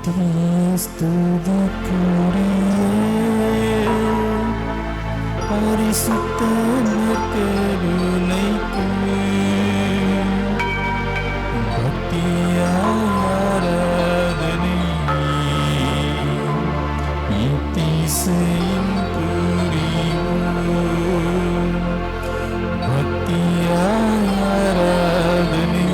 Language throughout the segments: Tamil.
பரிசுத்த நற்கருணைக்கு பக்தியாய் ஆராதனை இத்திசையும் புரிவோம். பக்தியாய் ஆராதனை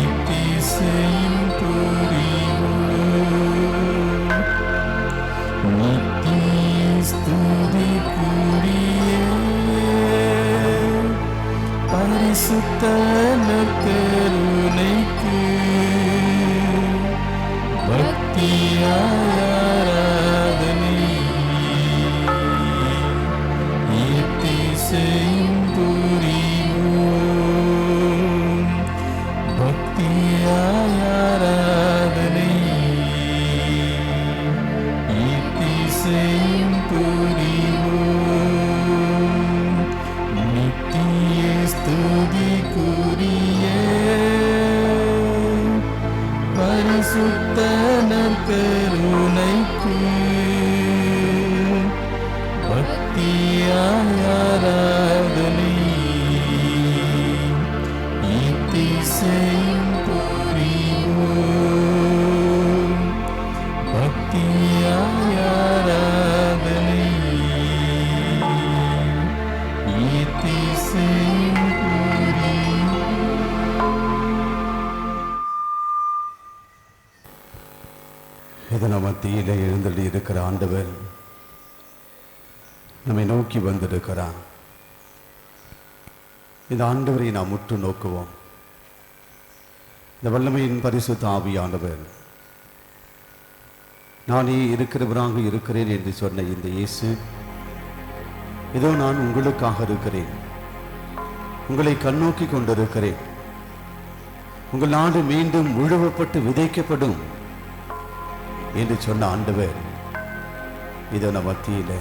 இத்திசையும் புரிவோம். நித்திய ஸ்துதிக்குரிய பரிசுத்த நற்கருணைக்கு பக்தியாய் ஆராதனை இத்திசையும் புரிவோம். பக்தியாய் ஆராதனை இத்திசையும் புரிவோம். நித்திய ஸ்துதிக்குரிய பரிசுத்த நற்கருணைக்கு பக்தியாய் ஆராதனை இத்திசையும் புரிவோம். பக்தியாய் ஆராதனை இத்திசையும் புரிவோம். இதன் மத்தியிலே எழுந்தள்ளி இருக்கிற ஆண்டவர் நம்மை நோக்கி வந்திருக்கிறார். இந்த ஆண்டவரை நாம் உற்று நோக்குவோம். இந்த வல்லமையின் பரிசுத்த ஆவியானவர் நானே இருக்கிறவராக இருக்கிறேன் என்று சொன்ன இந்த இயேசு, இதோ நான் உங்களுக்காக இருக்கிறேன், உங்களை கண்ணோக்கி கொண்டிருக்கிறேன், உங்கள் நாடு மீண்டும் உழுவப்பட்டு விதைக்கப்படும் என்று சொன்ன ஆண்டவர் இதோ நம் மத்தியில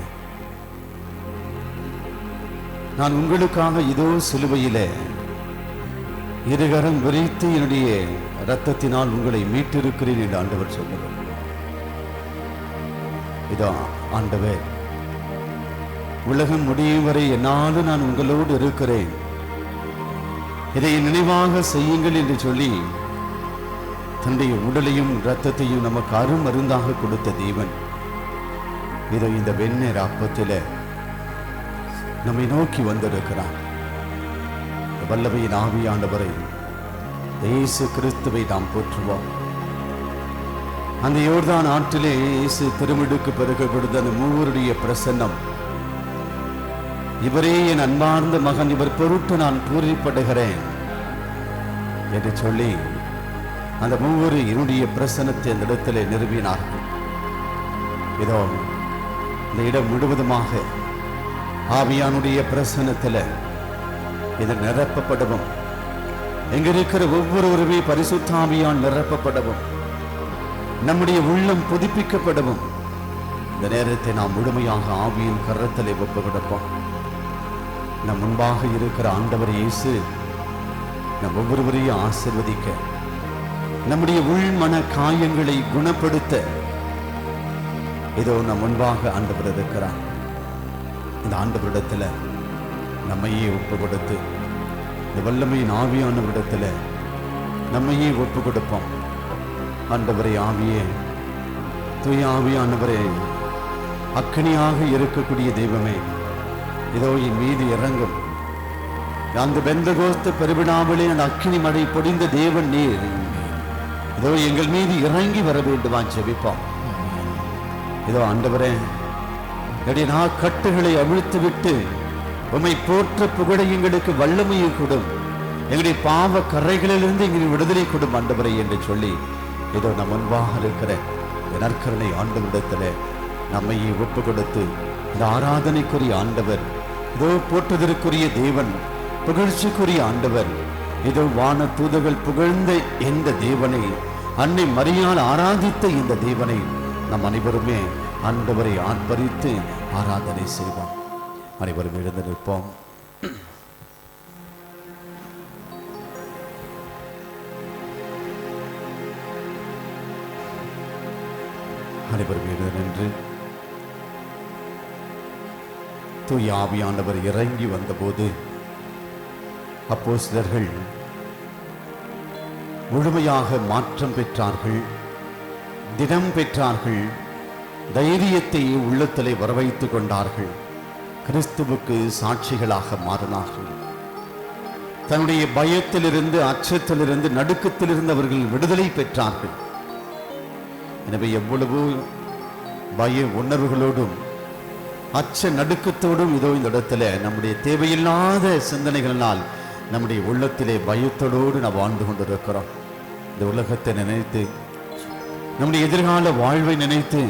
நான் உங்களுக்காக இதோ சிலுவையில இருகரம் விரித்து என்னுடைய இரத்தத்தினால் உங்களை மீட்டிருக்கிறேன் என்று ஆண்டவர் சொல்லுவார். இதோ ஆண்டவர், உலகம் முடியும் வரை என்னாலும் நான் உங்களோடு இருக்கிறேன், இதை நினைவாக செய்யுங்கள் என்று சொல்லி தன்னுடைய உடலையும் இரத்தத்தையும் நமக்கு அருமருந்தாக கொடுத்த தேவன் இதோ இந்த வெண்ணெய் அப்பத்தில நம்மை நோக்கி வந்திருக்கிறார். வல்லமையின் ஆவியானவரை இயேசு கிறிஸ்துவை நாம் போற்றுவோம். அந்த யோர்தான் ஆற்றிலே இயேசு திருமிடுக்கு பிறகு கொடுத்த அந்த மூவருடைய பிரசன்னம், இவரே என் அன்பார்ந்த மகன், இவர் பொருட்டு நான் பூரிப்படுகிறேன் என்று சொல்லி அந்த மூவரு என்னுடைய பிரசனத்தை அந்த இடத்திலே நிறுவினார்கள். இதோ இந்த இடம் முழுவதுமாக ஆவியானுடைய பிரசனத்தில் இது நிரப்பப்படவும், எங்க இருக்கிற ஒவ்வொருவருமே பரிசுத்த ஆவியான் நிரப்பப்படவும், நம்முடைய உள்ளம் புதுப்பிக்கப்படவும் இந்த நேரத்தை நாம் முழுமையாக ஆவியின் கரத்திலே ஒப்பு கொடுப்போம். நம் முன்பாக இருக்கிற ஆண்டவர் இயேசு நம் ஒவ்வொருவரையும் ஆசீர்வதிக்க, நம்முடைய உள்மன காயங்களை குணப்படுத்த இதோ நம் முன்பாக ஆண்டவர் இருக்கிறார். இந்த ஆண்டவரிடத்துல நம்மையே ஒப்பு கொடுத்து, இந்த வல்லமையின் ஆவியானவரிடத்துல நம்மையே ஒப்பு கொடுப்போம். ஆண்டவரே, ஆவியே, தூய ஆவியானவரே, அக்கினியாக இருக்கக்கூடிய தெய்வமே, இதோ என் மீது இறங்கும். அந்த பெந்தகோஸ்து பெருவிழாவிலே அந்த அக்கினி மழை பொழிந்த தேவன் நீர், இதோ எங்கள் மீது இறங்கி வர வேண்டுமா ஜெபிப்போம். இதோ ஆண்டவரே, என்னுடைய கட்டுகளை அவிழ்த்து விட்டு உம்மை போற்ற புகழ எங்களுக்கு வல்லமையை கொடும், எங்களுடைய பாவ கரைகளிலிருந்து எங்களுக்கு விடுதலை கொடும் ஆண்டவரை என்று சொல்லி இதோ நம் முன்பாக இருக்கிற நற்கருணை ஆண்டவரிடத்துல நம்மையே ஒப்பு கொடுத்து, இந்த ஆராதனைக்குரிய ஆண்டவர், இதோ போற்றுதற்குரிய தேவன், புகழ்ச்சிக்குரிய ஆண்டவர், இதோ வான தூதர்கள் புகழ்ந்த இந்த தேவனை, அன்னை மரியாள் ஆராதித்த இந்த தேவனை நம் அனைவருமே ஆண்டவரை ஆர்ப்பரித்து ஆராதனை செய்வோம். அனைவரும் எழுந்து நிற்போம். அனைவர் மீது நின்று தூய ஆவியானவர் இறங்கி வந்தபோது அப்போஸ்தலர்கள் முழுமையாக மாற்றம் பெற்றார்கள், தினம் பெற்றார்கள், தைரியத்தை உள்ளத்திலே வரவைத்துக் கொண்டார்கள், கிறிஸ்துவுக்கு சாட்சிகளாக மாறினார்கள். தன்னுடைய பயத்திலிருந்து, அச்சத்திலிருந்து, நடுக்கத்திலிருந்து அவர்கள் விடுதலை பெற்றார்கள். எனவே எவ்வளவோ பய உணர்வுகளோடும் அச்ச நடுக்கத்தோடும் இதோ இந்த இடத்துல நம்முடைய தேவையில்லாத சிந்தனைகளினால் நம்முடைய உள்ளத்திலே பயத்தோடு நாம் வாழ்ந்து கொண்டிருக்கிறோம். இந்த உலகத்தை நினைத்து, நம்முடைய எதிர்கால வாழ்வை நினைத்து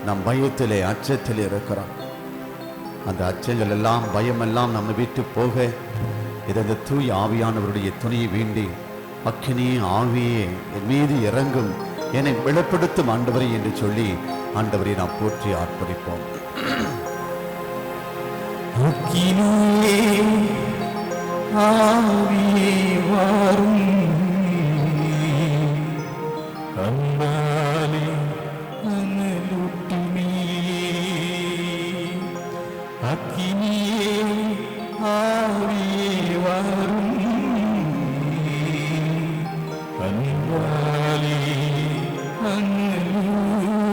நாம் பயத்திலே, அச்சத்திலே இருக்கிறோம். அந்த அச்சங்கள் எல்லாம், பயமெல்லாம் நம்ம விட்டு போக இந்த தூய் ஆவியானவருடைய துணையை வேண்டி, அக்கினியே ஆவியே என் மீது இறங்கும், என்னை வெளிப்படுத்தும் ஆண்டவரை என்று சொல்லி ஆண்டவரை நாம் போற்றி ஆர்ப்பரிப்போம். அக்கினியே ஆவியே வாரும், அன்பாலே அனலூட்டுமே. அக்கினியே ஆவியே வாரும், அன்பாலே அனலூட்டுமே.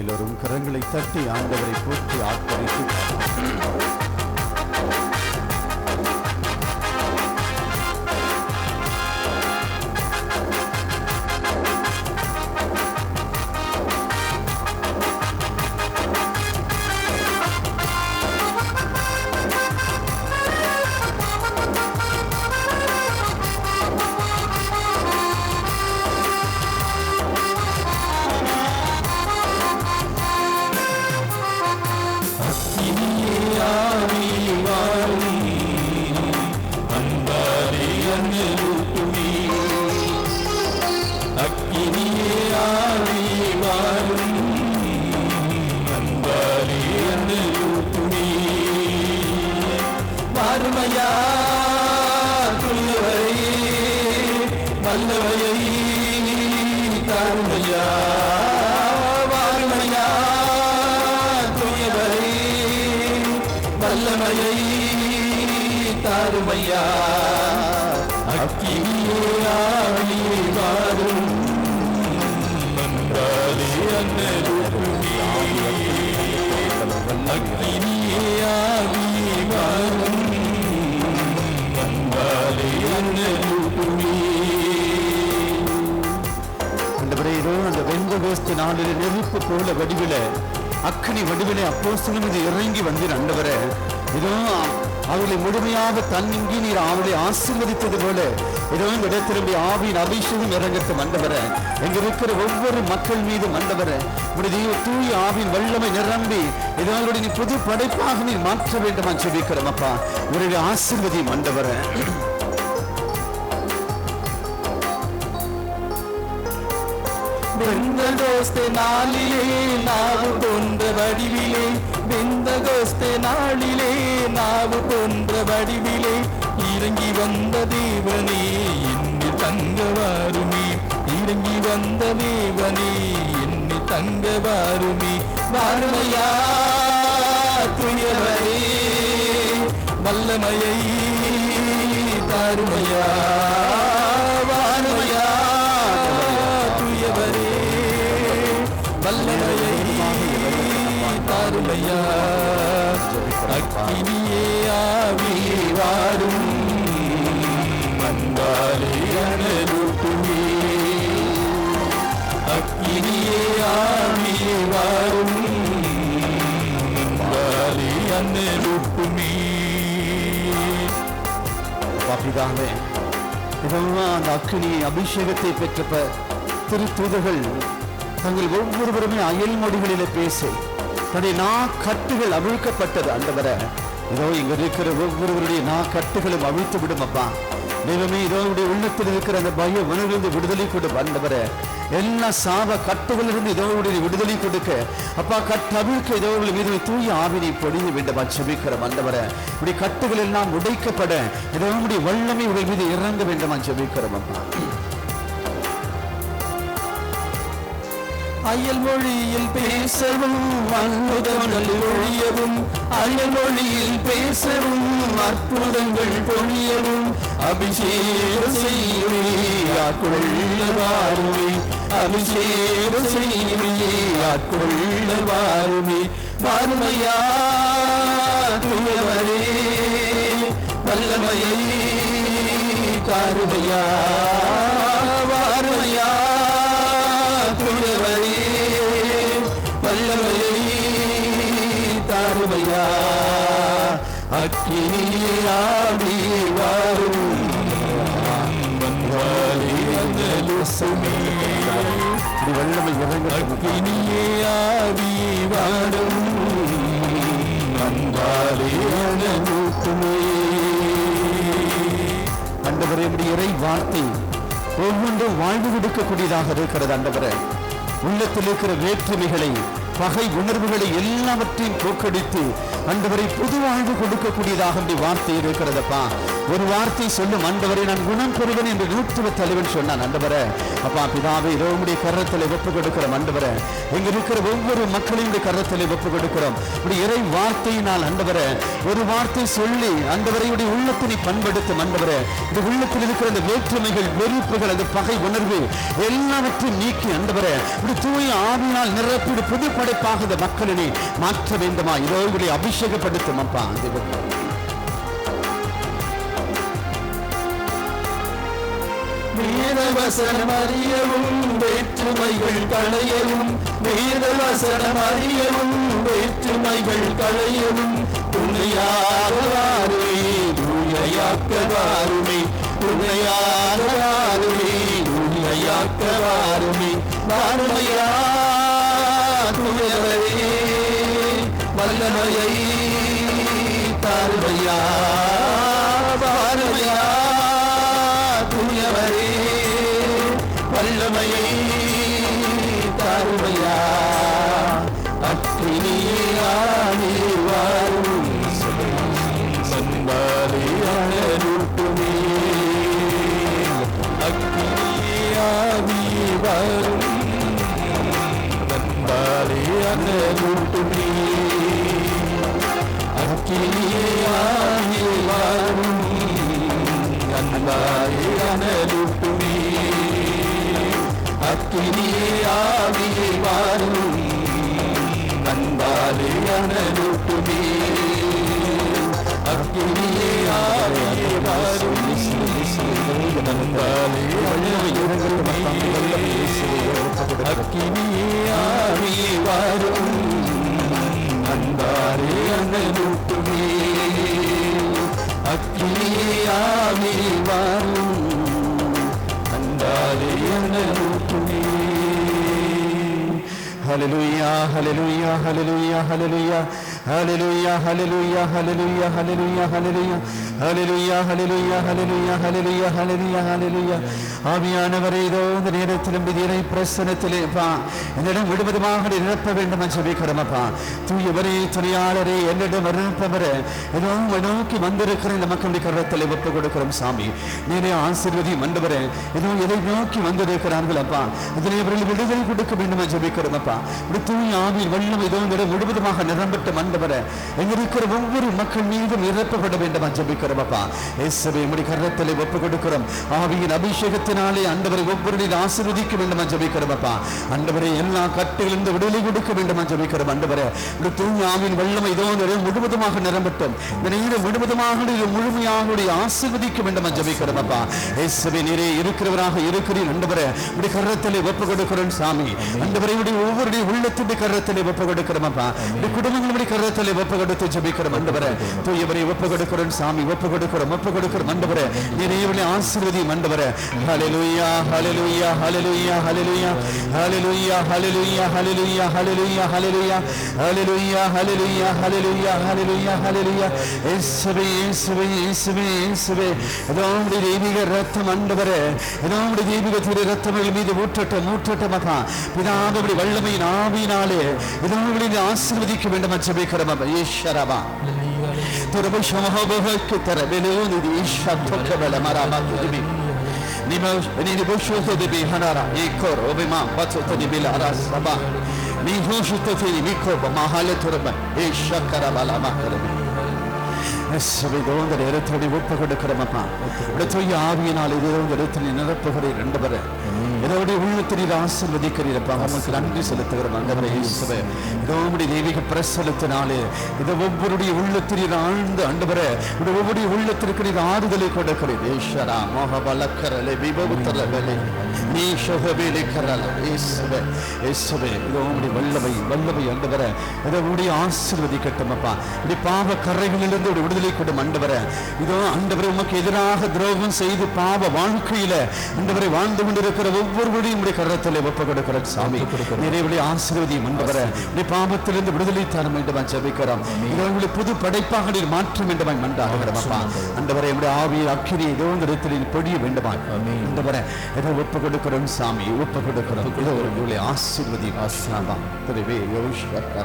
எல்லோரும் கரங்களை தட்டி ஆண்டவரை போற்றி ஆர்ப்பரித்து நாளில் நெருப்பு போல வடிவில, அக்கினி வடிவில அப்போஸ்தலர் மீது இறங்கி வந்தீர் ஆண்டவரே. இதோ அவளை முழுமையாக தன்னிங்கி நீர் அவளை ஆசீர்வதித்தது போல இதோ இந்த இடத்திலுடைய ஆவியின் அபிஷேகம் இறங்கட்டும் ஆண்டவரே. எங்க இருக்கிற ஒவ்வொரு மக்கள் மீது ஆண்டவரே உடைய தூய ஆவியின் வல்லமை நிரம்பி இதோ அவருடைய புது படைப்பாக நீர் மாற்ற வேண்டுமா ஜெபிக்கிறோம் அப்பா. உங்களுடைய ஆசீர்வதியும் ஆண்டவரே. பெந்தகோஸ்தே நாளிலே நாவு போன்ற வடிவிலே, பெந்தகோஸ்தே நாளிலே நாவு போன்ற வடிவிலே இறங்கி வந்த தேவனே என்னில் தங்க வாருமே. இறங்கி வந்த தேவனே என்னில் தங்க வாருமே. வாருமையா துயவரே, வல்லமையை தாருமையா. வாருமையா துயவரே, வல்லமையை தாருமையா. அக்கினியே ஆவியே வாரும், அன்பாலே அனலூட்டுமே. அக்கினியே ஆவியே வாரும், அன்பாலே அனலூட்டுமே. பாப்பிதாவே இதெல்லாம் அந்த அக்கினி அபிஷேகத்தை பெற்ற திருத்தூதர்கள் தங்கள் ஒவ்வொருவருமே அயல் மொழிகளிலே பேசி தன்னுடைய கட்டுகள் அவிழ்க்கப்பட்டது ஆண்டவரே. இதோ இங்க இருக்கிற ஒவ்வொருவருடைய கட்டுகளும் அவிழ்த்து விடும் அப்பா. தெய்வமே இதோ உள்ளத்தில் இருக்கிற அந்த பய உணர்விலிருந்து விடுதலை கொடு ஆண்டவரே. எல்லா சாப கட்டுகளிலிருந்து இதோடைய விடுதலை கொடுக்க அப்பா, கட்டவிழ்க்க இதோர்கள் மீது தூய ஆவினை பொழிந்து வேண்டுமா ஜெபிக்கிற ஆண்டவரே. இப்படி கட்டுகள் எல்லாம் உடைக்கப்பட இதோடைய வல்லமை உங்கள் மீது இறங்க வேண்டுமா ஜெபிக்கிறோம் அப்பா. அயல் மொழியில் பேசவும் அற்புதங்கள் பொழியவும், அயல் மொழியில் பேசவும் அற்புதங்கள் பொழியவும், அபிஷேகம் செய்வே ஆட்கொள்ள வாருமே, அபிஷேகம் செய்வே ஆட்கொள்ள வாருமே. வாருமையா தூயவரே, வல்லமையை தாருமையா, வாருமையா தூயவரே, வல்லமையை தாருமையா. அக்கினியாடி வாரும் வந்தாலே அந்தலுசுமே, வல்லமை அக்கினியாடி வாரும் வந்தாலே அந்தலுசுமே. ஆண்டவரே, உம்முடைய இறை வார்த்தை ஒவ்வொன்றும் வாழ்வு கொடுக்கக்கூடியதாக இருக்கிறது. ஆண்டவரே, உள்ளத்தில் இருக்கிற வேற்றுமைகளை, பகை உணர்வுகளை எல்லாவற்றையும் போக்கடித்து ஆண்டவரை புது வாழ்வு கொடுக்கக்கூடியதாக வார்த்தை இருக்கிறதப்பா. ஒரு வார்த்தை சொல்லும், ஆண்டவரை நான் குணம் பெறுவேன் என்று 100 தலைவன் சொன்னான். ஆண்டவரே, அப்பா பிதாவை இதோ உம்முடைய கரத்தில் ஒப்புக் கொடுக்கிறோம். ஆண்டவரே, இங்க இருக்கிற ஒவ்வொரு மக்களையும் கரத்தில் ஒப்புக் கொடுக்கிறோம். உடைய இறை வார்த்தையினால் ஆண்டவரே ஒரு வார்த்தை சொல்லி ஆண்டவரையுடைய உள்ளத்தினை பண்படுத்தும். ஆண்டவரே, இந்த உள்ளத்தில் இருக்கிற அந்த வேற்றுமைகள், வெறுப்புகள், அந்த பகை உணர்வு எல்லாவற்றையும் நீக்கி ஆண்டவரே ஒரு தூய ஆவியினால் நிரப்பி புது படைப்பாக இந்த மக்களை மாற்ற வேண்டுமா? இதோ இவர்களை அபிஷேகப்படுத்தும் அப்பா. வேதவசனம் அறியவும் வேற்றுமைகள் களையவும், வேதவசனம் அறியவும் வேற்றுமைகள் களையவும், உண்மையாக வாருமே தூயையாக்க வாருமே, உண்மையாக வாருமே தூயையாக்க வாருமே. வாருமையா தூயவரே, வல்லமையை தாருமையா, வாருமையா தூயவரே, வல்லமையை தாருமையா. அக்கினியாடி வாரும் வந்தாலே அனலூட்டுமே, அக்கினியாடி வாரும் வந்தாலே அனலூட்டுமே, அக்கினியாடி வாரும் வந்தாலே அனலூட்டுமே, அக்கினியாடி வாரும் வந்தாலே அனலூட்டுமே, அக்கினியாடி வாரும் வந்தாலே அனலூட்டுமே, அக்கினியாடி வாரும் வந்தாலே அனலூட்டுமே, அக்கினியாடி வாரும் வந்தாலே அனலூட்டுமே. Hallelujah, hallelujah, hallelujah, hallelujah, hallelujah, hallelujah, hallelujah, hallelujah, hallelujah, hallelujah, hallelujah, hallelujah, hallelujah, hallelujah, hallelujah. ஆவியானவரே, இதோ இந்த நேரத்திலும் இறை பிரசன்னத்திலே அப்பா என்னிடம் விடுவதுமாக நிரப்ப வேண்டும் என்று ஜெபிக்கிறோமப்பா. தூயவரே, துணையாளரே, என்னிடம் நிரப்பவர ஏதோ நோக்கி வந்திருக்கிற இந்த மக்களுடைய கரத்தில் ஒப்பு கொடுக்கிறோம் சாமி. நீரே ஆசீர்வதியும் ஆண்டவரே. ஏதோ எதை நோக்கி வந்திருக்கிறார்கள் அப்பா, அதிலே அவர்கள் விடுதலை கொடுக்க வேண்டும் என்று ஜெபிக்கிறோம் அப்பா. தூய ஆவியின் வல்லமை இதோ முழுவதுமாக நிரம்பட்ட ஆண்டவரே, எங்க இருக்கிற ஒவ்வொரு மக்கள் மீதும் நிரப்பப்பட வேண்டும் என்று ஜெபிக்கிறோம் அப்பா. இயேசுவே, உம்முடைய கரத்தில் ஒப்பு கொடுக்கிறோம். ஆவியின் அபிஷேகத்தினாலே ஆண்டவரை ஒவ்வொருவரையும் ஆசீர்வதிக்க வேண்டும் என்று ஜெபிக்கிறோம் அப்பா. ஆண்டவரே, எல்லா கட்டுகளிலிருந்து விடுதலை கொடுக்க வேண்டும் என்று ஜெபிக்கிறோம் ஆண்டவரே. தூய ஆவியின் வல்லமை இதோ முழுவதுமாக நிரம்பட்டும். இந்த நேரம் முழுவதுமாக முழுமையாக ஆசீர்வதிக்க வேண்டும் என்று ஜெபிக்கிறோம் அப்பா. இயேசுவே, நீரே இருக்கிறவராக இருக்கிறீர் ஆண்டவரே. உம்முடைய கரத்தில் ஒப்பு கொடுக்கிறோம் சாமி. ஆண்டவரே, ஒவ்வொருடைய உள்ளத்தின் கரத்தில் ஒப்பு கொடுக்கிறோம் அப்பா. குடும்பங்களுடைய கரத்தில் ஒப்பு கொடுத்து ஜெபிக்கிறோம் ஆண்டவரே. தூயவரை ஒப்பு கொடுக்கிறோம் சாமி. ஒப்பு கொடுக்கிறோம் ஆண்டவரே. நீரே இவளை ஆசீர்வதியும் ஆண்டவரே. ஹல்லேலூயா, hallelujah, hallelujah, hallelujah, hallelujah, hallelujah, hallelujah, hallelujah, hallelujah, hallelujah, hallelujah, hallelujah, hallelujah, ஹல்லேலூயா. இயேசுவே, இயேசுவே, இயேசுவே, இயேசுவே. இதோ உம்முடைய தெய்வீக ரத்தம் ஆண்டவரே, இதோ உம்முடைய தெய்வீக திரு ரத்தம் மீது ஊற்றட்டும் அப்பா. பிதாவுடைய வல்லமையின் ஆவியினாலே இதோ உங்களை ஆசீர்வதிக்க வேண்டும் என்று ஜெபிக்கிறோம் அப்பா. ஈஸ்வரபா ni boshoto de bihanara ikor obima batsoto de bilara saba ni hoshoto de mikor mahale turba e shakara bala makarame சபைதோந்த நேரத்தோடு ஒப்பு கொடுக்கிறோமப்பா. தூய ஆவியினால் இதோட இடத்தில் நிரப்புகிறீர் ரெண்டு இதோடைய உள்ளத்தினர் ஆசீர்வதிக்கிறீரப்பா. உங்களுக்கு நன்றி செலுத்துகிறோம் ஆண்டவரே இயேசுவே. இதோடைய தெய்வீக பிரசன்னத்தினாலே இதை ஒவ்வொருடைய உள்ளத்தினர் ஆழ்ந்து ஆண்டவரே ஒவ்வொருடைய உள்ளத்திற்கு நீர் ஆறுதலை கொடுக்கிறீர். ஈஸ்வரா மோகபலக்கரலே விபவுத்தரலே நீ சோகவேலை கரல இயேசுவே இயேசுவே. இதோடைய வல்லமை ஆண்டவரே இதோடைய ஆசீர்வதிக்கட்டுமப்பா. இப்படி பாவ கரைகளிலிருந்து ஒரு விடுதலை கொடும் ஆண்டவரே. இதோ ஆண்டவரே உமக்கு எதிராக துரோகம் செய்து பாவ வாழ்க்கையில ஆண்டவரை வாழ்ந்து கொண்டிருக்கிற ஒவ்வொருவரையும் உடைய கரத்திலே ஒப்பு கொடுக்கிற சாமி நிறைவுடைய ஆசீர்வதியும் ஆண்டவரே. நீ பாவத்திலிருந்து விடுதலை தர வேண்டும் ஜெபிக்கிறோம். இவர்களை புது படைப்பாக நீர் மாற்ற வேண்டும் மன்றாடுகிறோம் அப்பா. ஆண்டவரே நம்முடைய ஆவியை அக்கினி ஏதோ ஒரு இடத்தில் பொழிய வேண்டுமா ஆண்டவரே. ஏதோ ஒப்பு கொடுக்கிறோம் சாமி ஒப்பு கொடுக்கிறோம். இதோ உங்களுடைய ஆசீர்வதி ஆசிராமா திருவே யோசிக்கிறா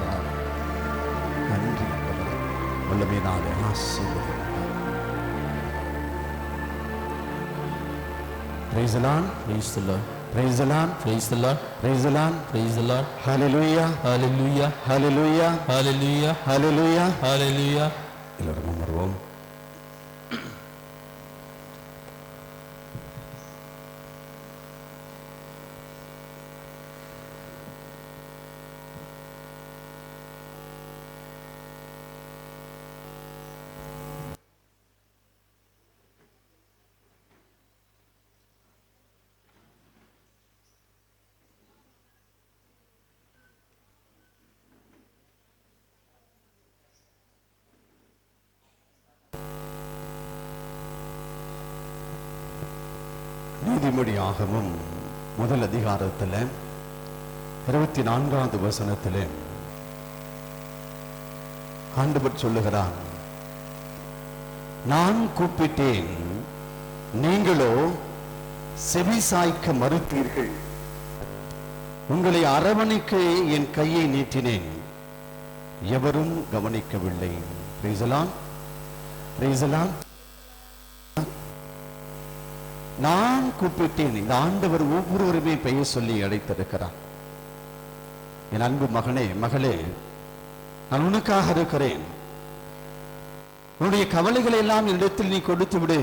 நன்றி வல்லமையினாலே ஆசீர்வதி. Praise the Lord. Praise the Lord. Praise the Lord. Praise the Lord. Praise the Lord. Praise the Lord. Hallelujah. Hallelujah. Hallelujah. Hallelujah. Hallelujah. Hallelujah. எல்லாரும் அமர்வோம். நீதிமொழியாகமும் முதல் அதிகாரத்தில் 24வது வசனத்திலே ஆண்டவர் சொல்லுகிறார், நான் கூப்பிட்டேன் நீங்களோ செவி சாய்க்க மறுத்தீர்கள், உங்களை அரவணைக்க என் கையை நீட்டினேன், எவரும் கவனிக்கவில்லை. Praise the Lord. Praise the Lord. நான் கூப்பிட்டேன். இந்த ஆண்டவர் ஒவ்வொருவருமே பெயர் சொல்லி அழைத்திருக்கிறார். என் அன்பு மகனே மகளே, நான் உனக்காக இருக்கிறேன், உன்னுடைய கவலைகளை எல்லாம் என்னிடத்தில் நீ கொடுத்து விடு,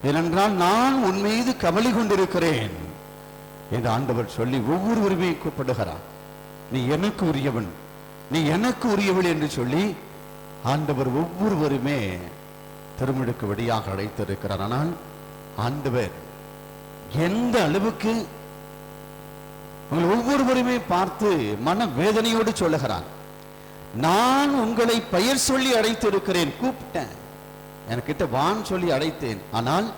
ஏனென்றால் நான் உன் மீது கவலை கொண்டிருக்கிறேன் என்று ஆண்டவர் சொல்லி ஒவ்வொருவருமே கூப்பிடுகிறார். நீ எனக்கு உரியவன், நீ எனக்கு உரியவள் என்று சொல்லி ஆண்டவர் ஒவ்வொருவருமே திருமுழுக்கு வழியாக அழைத்திருக்கிறார். ஆனால் ஆண்டவர் எந்த அளவுக்கு உங்கள் ஒவ்வொருவருமே பார்த்து மன வேதனையோடு சொல்லுகிறார், நான் உங்களை பெயர் சொல்லி அழைத்திருக்கிறேன், கூப்பிட்டேன், என்கிட்ட வான் சொல்லி அழைத்தேன், ஆனால்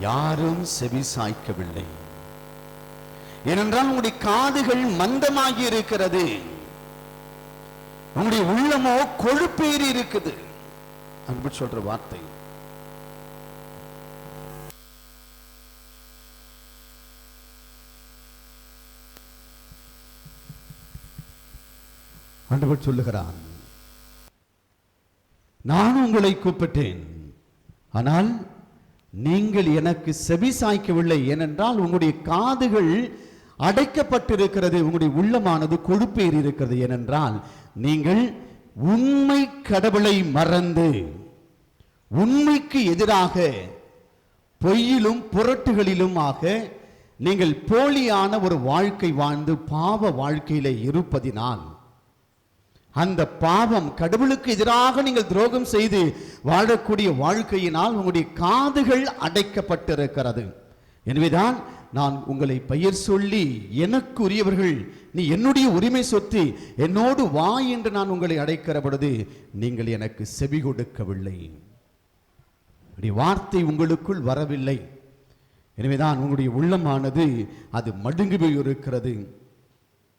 யாரும் செவி சாய்க்கவில்லை. ஏனென்றால் உங்களுடைய காதுகள் மந்தமாகி இருக்கிறது, உங்களுடைய உள்ளமோ கொழுப்பேறி இருக்குது. அன்பு சொல்ற வார்த்தை. ஆண்டவர் சொல்லுகிறான், நான் உங்களை கூப்பிட்டேன், ஆனால் நீங்கள் எனக்கு செவி சாய்க்கவில்லை. ஏனென்றால் உங்களுடைய காதுகள் அடைக்கப்பட்டிருக்கிறது, உங்களுடைய உள்ளமானது கொழுப்பேறி இருக்கிறது. ஏனென்றால் நீங்கள் உண்மை கடவுளை மறந்து உண்மைக்கு எதிராக பொய்யிலும் புரட்டுகளிலும் ஆக நீங்கள் போலியான ஒரு வாழ்க்கை வாழ்ந்து பாவ வாழ்க்கையில இருப்பதினால், அந்த பாவம் கடவுளுக்கு எதிராக நீங்கள் துரோகம் செய்து வாழக்கூடிய வாழ்க்கையினால் உங்களுடைய காதுகள் அடைக்கப்பட்டிருக்கிறது. எனவேதான் நான் உங்களை பெயர் சொல்லி எனக்கு உரியவர்கள், நீ என்னுடைய உரிமை சொத்து, என்னோடு வா என்று நான் உங்களை அழைக்கிற பொழுது நீங்கள் எனக்கு செவி கொடுக்கவில்லை, வார்த்தை உங்களுக்குள் வரவில்லை. எனவேதான் உங்களுடைய உள்ளமானது அது மடுங்கி போய் இருக்கிறது.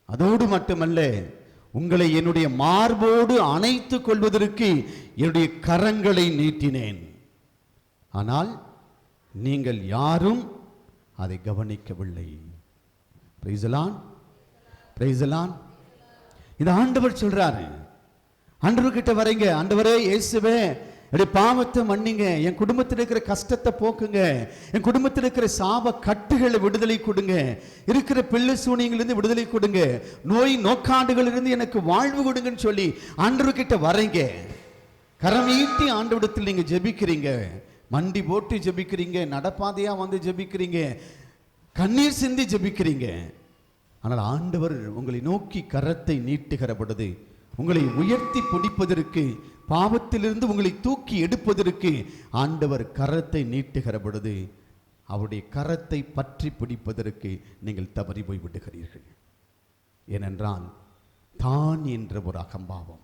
அதோடு மட்டுமல்ல, உங்களை என்னுடைய மார்போடு அணைத்துக் கொள்வதற்கு என்னுடைய கரங்களை நீட்டினேன், ஆனால் நீங்கள் யாரும் அதை கவனிக்கவில்லை. Price the Lord. Praise the Lord. இந்த ஆண்டவர் சொல்றாரு, ஆண்டவர் கிட்ட வரீங்க, ஆண்டவரே இயேசுவே என்னுடைய பாவத்தை மன்னிங்க, என் குடும்பத்தில் இருக்கிற கஷ்டத்தை போக்குங்க, என் குடும்பத்தில் இருக்கிற சாப கட்டுகளை விடுதலை கொடுங்க, இருக்கிற பிள்ளை சூனியங்களிலிருந்து விடுதலை கொடுங்க, நோய் நோக்காண்டுகளிலிருந்து எனக்கு வாழ்வு கொடுங்கன்னு சொல்லி ஆண்டவர்கிட்ட வரீங்க. கரம் ஈட்டி ஆண்டவரிடத்தில் நீங்க ஜெபிக்கிறீங்க, மண்டி போட்டு ஜெபிக்கிறீங்க, நடப்பாதையா வந்து ஜெபிக்கிறீங்க, கண்ணீர் சிந்தி ஜெபிக்கிறீங்க. ஆனால் ஆண்டவர் உங்களை நோக்கி கரத்தை நீட்டுகிற பொழுது, உங்களை உயர்த்தி பிடிப்பதற்கு, பாவத்திலிருந்து உங்களை தூக்கி எடுப்பதற்கு ஆண்டவர் கரத்தை நீட்டுகிற பொழுது, அவருடைய கரத்தை பற்றி பிடிப்பதற்கு நீங்கள் தவறி போய் விடுகிறீர்கள். ஏனென்றால் தான் என்ற ஒரு அகம்பாவம்,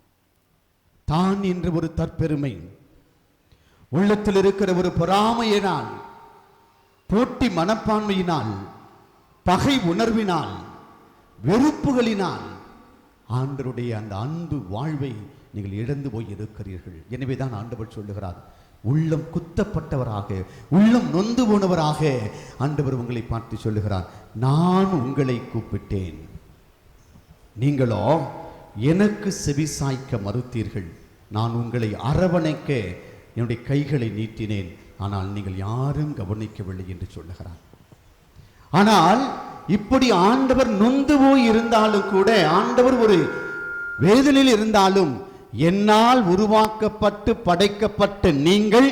தான் என்ற ஒரு தற்பெருமை, உள்ளத்தில் இருக்கிற ஒரு பொறாமையினால், போட்டி மனப்பான்மையினால், பகை உணர்வினால், வெறுப்புகளினால் ஆண்டவருடைய அந்த அன்பு வாழ்வை நீங்கள் இழந்து போய் இருக்கிறீர்கள். எனவே தான் ஆண்டவர் சொல்லுகிறார், உள்ளம் குத்தப்பட்டவராக, உள்ளம் நொந்து போனவராக ஆண்டவர் உங்களை பார்த்து சொல்லுகிறார், நான் உங்களை கூப்பிட்டேன், நீங்களோ எனக்கு செவிசாய்க்க மறுத்தீர்கள், நான் உங்களை அரவணைக்க என்னுடைய கைகளை நீட்டினேன், ஆனால் நீங்கள் யாரும் கவனிக்கவில்லை என்று சொல்லுகிறார். ஆனால் இப்படி ஆண்டவர் நொந்து போய் இருந்தாலும் கூட, ஆண்டவர் ஒரு வேதனையில் இருந்தாலும், என்னால் உருவாக்கப்பட்டு படைக்கப்பட்ட நீங்கள்,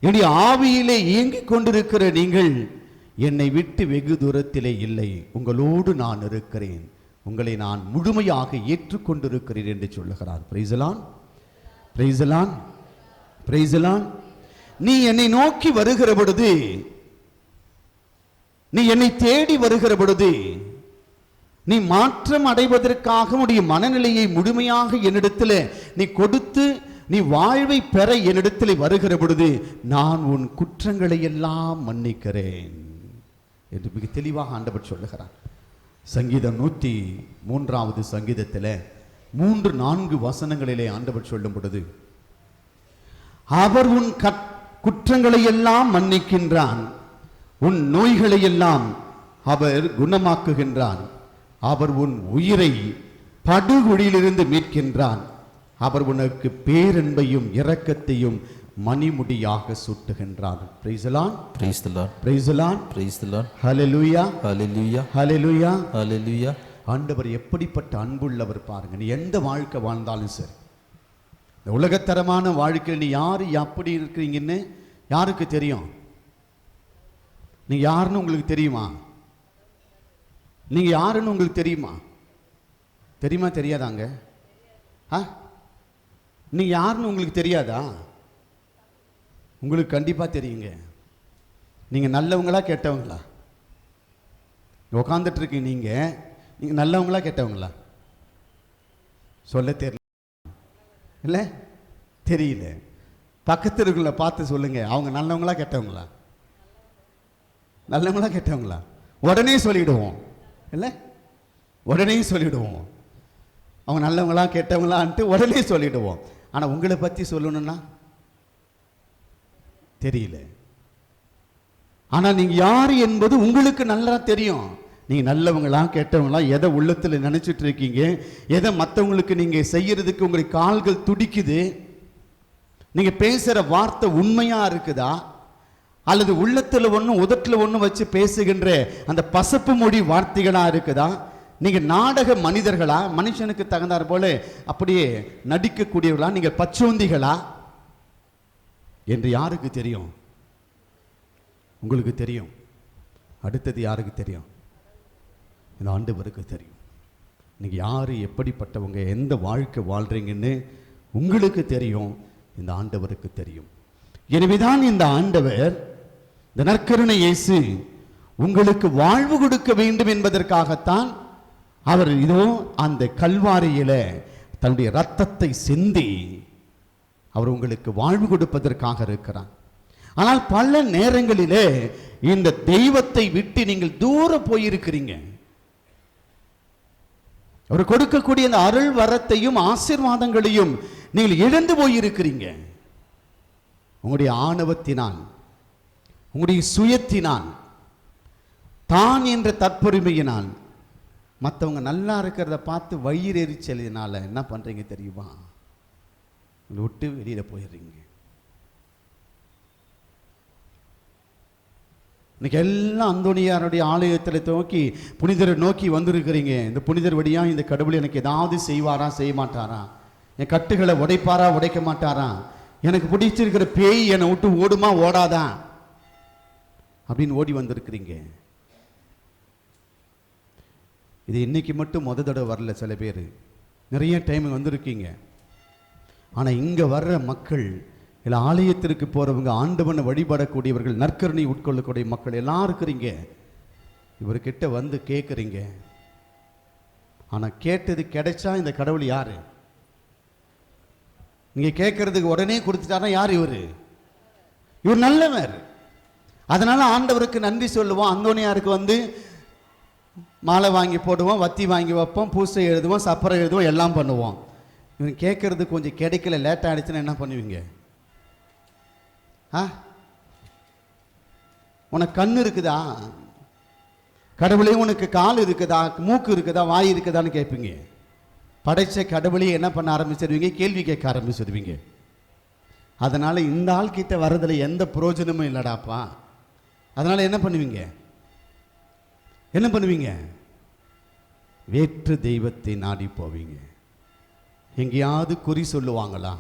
என்னுடைய ஆவியிலே இயங்கிக் கொண்டிருக்கிற நீங்கள் என்னை விட்டு வெகு தூரத்திலே இல்லை, உங்களோடு நான் இருக்கிறேன், உங்களை நான் முழுமையாக ஏற்றுக்கொண்டிருக்கிறேன் என்று சொல்லுகிறார். Praise the Lord, praise the Lord, praise the Lord. நீ என்னை நோக்கி வருகிற பொழுது, நீ என்னை தேடி வருகிற பொழுது, நீ மாற்றம் அடைவதற்காக உன்னுடைய மனநிலையை முழுமையாக என்னிடத்தில் நீ கொடுத்து நீ வாழ்வை பெற என்னிடத்தில் வருகிற பொழுது, நான் உன் குற்றங்களை எல்லாம் மன்னிக்கிறேன் என்று மிக தெளிவாக ஆண்டவர் சொல்லுகிறார். சங்கீதம் 103வது சங்கீதத்தில் 3-4 வசனங்களிலே ஆண்டவர் சொல்லும் பொழுது, அவர் உன் குற்றங்களை எல்லாம் மன்னிக்கின்றான், உன் நோய்களை எல்லாம் அவர் குணமாக்குகின்றான், அவர் உன் உயிரை படுகுழியிலிருந்து மீட்கின்றான், அவர் உனக்கு பேரன்பையும் இரக்கத்தையும் மணிமுடியாக சூட்டுகின்றார். Praise the Lord, praise the Lord, praise the Lord, praise the Lord. Hallelujah, hallelujah, hallelujah, hallelujah. ஆண்டவர் எப்படிப்பட்ட அன்புள்ளவர் பாருங்க. நீ எந்த வாழ்க்கை வாழ்ந்தாலும் சரி, இந்த உலகத்தரமான வாழ்க்கையில் நீ யார் எப்படி இருக்கிறீங்கன்னு யாருக்கு தெரியும்? நீங்க யாருன்னு உங்களுக்கு தெரியுமா? நீங்க யாருன்னு உங்களுக்கு தெரியுமா? தெரியுமா தெரியாதாங்க? நீங்க யாருன்னு உங்களுக்கு தெரியாதா? உங்களுக்கு கண்டிப்பா தெரியுங்க. நீங்க நல்லவங்களா கெட்டவங்களா? உட்காந்துட்டு இருக்கீங்க, நீங்க நல்லவங்களா கெட்டவங்களா? சொல்ல தெரியல, இல்ல தெரியல. பக்கத்து இருக்கிற பார்த்து சொல்லுங்க, அவங்க நல்லவங்களா கெட்டவங்களா? நல்லவங்களா கெட்டவங்களா? உடனே சொல்லிடுவோம், இல்லை உடனே சொல்லிடுவோம். அவங்க நல்லவங்களா கெட்டவங்களான்ட்டு உடனே சொல்லிடுவோம். ஆனால் உங்களை பற்றி சொல்லணும்னா தெரியல. ஆனால் நீங்கள் யார் என்பது உங்களுக்கு நல்லா தெரியும். நீங்கள் நல்லவங்களா கெட்டவங்களா, எதை உள்ளத்தில் நினச்சிட்டு இருக்கீங்க, எதை மற்றவங்களுக்கு நீங்கள் செய்யறதுக்கு உங்களுக்கு கால்கள் துடிக்குது, நீங்கள் பேசுகிற வார்த்தை உண்மையாக இருக்குதா, அல்லது உள்ளத்தில் ஒன்று உதட்டில் ஒன்று வச்சு பேசுகின்ற அந்த பசப்பு மொழி வார்த்தைகளாக இருக்குதா, நீங்கள் நாடக மனிதர்களா, மனுஷனுக்கு தகுந்தார் போல அப்படியே நடிக்கக்கூடியவர்களா, நீங்கள் பச்சோந்திகளா என்று யாருக்கு தெரியும்? உங்களுக்கு தெரியும். அடுத்தது யாருக்கு தெரியும்? இந்த ஆண்டவருக்கு தெரியும். நீங்கள் யார், எப்படிப்பட்டவங்க, எந்த வாழ்க்கை வாழ்றீங்கன்னு உங்களுக்கு தெரியும், இந்த ஆண்டவருக்கு தெரியும். எனவேதான் இந்த ஆண்டவர், இந்த நற்கருணை இயேசு உங்களுக்கு வாழ்வு கொடுக்க வேண்டும் என்பதற்காகத்தான் அவர் இதோ அந்த கல்வாரியில தன்னுடைய இரத்தத்தை சிந்தி அவர் உங்களுக்கு வாழ்வு கொடுப்பதற்காக இருக்கிறார். ஆனால் பல நேரங்களிலே இந்த தெய்வத்தை விட்டு நீங்கள் தூரம் போயிருக்கிறீங்க. அவர் கொடுக்கக்கூடிய அந்த அருள் வரத்தையும் ஆசீர்வாதங்களையும் நீங்கள் இழந்து போயிருக்கிறீங்க. உங்களுடைய ஆணவத்தினால், உங்களுடைய சுயத்தினால், தான் என்ற தற்பெருமையினால், மற்றவங்க நல்லா இருக்கிறத பார்த்து வயிறு எரிச்சலினால என்ன பண்றீங்க தெரியுமா? விட்டு வெளியில போயிடுறீங்க. இன்னைக்கு எல்லாம் அந்தோனியாருடைய ஆலயத்தில் நோக்கி புனிதரை நோக்கி வந்திருக்கிறீங்க. இந்த புனிதர் வழியாக இந்த கடவுள் எனக்கு ஏதாவது செய்வாரா செய்ய மாட்டாரா, என் கட்டுகளை உடைப்பாரா உடைக்க மாட்டாரா, எனக்கு பிடிச்சிருக்கிற பேய் என்னை விட்டு ஓடுமா ஓடாதா அப்படின்னு ஓடி வந்திருக்கிறீங்க. இது இன்னைக்கு மட்டும் முத தடவை வரல, சில பேர் நிறைய டைம் வந்திருக்கீங்க. ஆனால் இங்கே வர்ற மக்கள் இல்லை, ஆலயத்திற்கு போகிறவங்க, ஆண்டவனை வழிபடக்கூடியவர்கள், நற்கருணை உட்கொள்ளக்கூடிய மக்கள் எல்லாம் இருக்கிறீங்க. இவர்கிட்ட வந்து கேட்குறீங்க. ஆனால் கேட்டது கிடைச்சா இந்த கடவுள் யாரு? நீங்கள் கேட்கறதுக்கு உடனே கொடுத்துட்டாரா யார் இவர்? இவர் நல்லவர். அதனால ஆண்டவருக்கு நன்றி சொல்லுவோம். அந்தோனியாருக்கு வந்து மாலை வாங்கி போடுவோம், வத்தி வாங்கி வைப்போம், பூசை எழுதுவோம், சப்பரை எழுதுவோம், எல்லாம் பண்ணுவோம். இவன் கேட்கறது கொஞ்சம் கிடைக்கல, லேட் ஆகிடுச்சுன்னா என்ன பண்ணுவீங்க? உனக்கு கண் இருக்குதா? கடவுளே உனக்கு கால் இருக்குதா, மூக்கு இருக்குதா, வாய் இருக்குதான்னு கேட்பீங்க. படைச்ச கடவுளே என்ன பண்ண ஆரம்பிச்சிருவீங்க? கேள்வி கேட்க ஆரம்பிச்சிருவீங்க. அதனால இந்த ஆள் கிட்ட வர்றதுல எந்த பிரயோஜனமும் இல்லடாப்பா. அதனால என்ன பண்ணுவீங்க? என்ன பண்ணுவீங்க? வேற்று தெய்வத்தை நாடி போவீங்க. எங்கேயாவது குறி சொல்லுவாங்களா?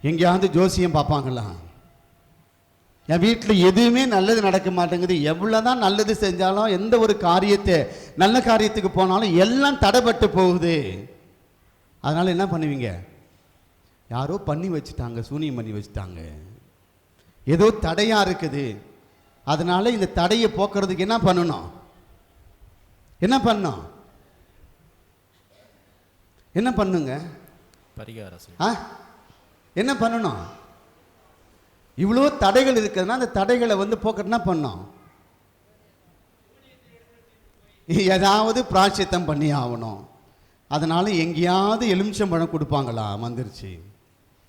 எங்கேயாவது ஜோசியம் பார்ப்பாங்களா? என் வீட்டில் எதுவுமே நல்லது நடக்க மாட்டேங்குது, எவ்வளோதான் நல்லது செஞ்சாலும், எந்த ஒரு காரியத்தை நல்ல காரியத்துக்கு போனாலும் எல்லாம் தடைபட்டு போகுது. அதனால என்ன பண்ணுவீங்க? யாரோ பண்ணி வச்சுட்டாங்க, சூனியம் பண்ணி வச்சுட்டாங்க, ஏதோ தடையா இருக்குது. அதனால இந்த தடையை போக்குறதுக்கு என்ன பண்ணணும்? என்ன பண்ணணும்? என்ன பண்ணுங்க? பரிகாரம். என்ன பண்ணணும்? இவ்வளோ தடைகள் இருக்குதுன்னா அந்த தடைகளை வந்து போக்க என்ன பண்ணணும்? ஏதாவது பிராயச்சித்தம் பண்ணி ஆகணும். அதனால எங்கேயாவது எலுமிச்சம்பழம் கொடுப்பாங்களா? வந்துருச்சு.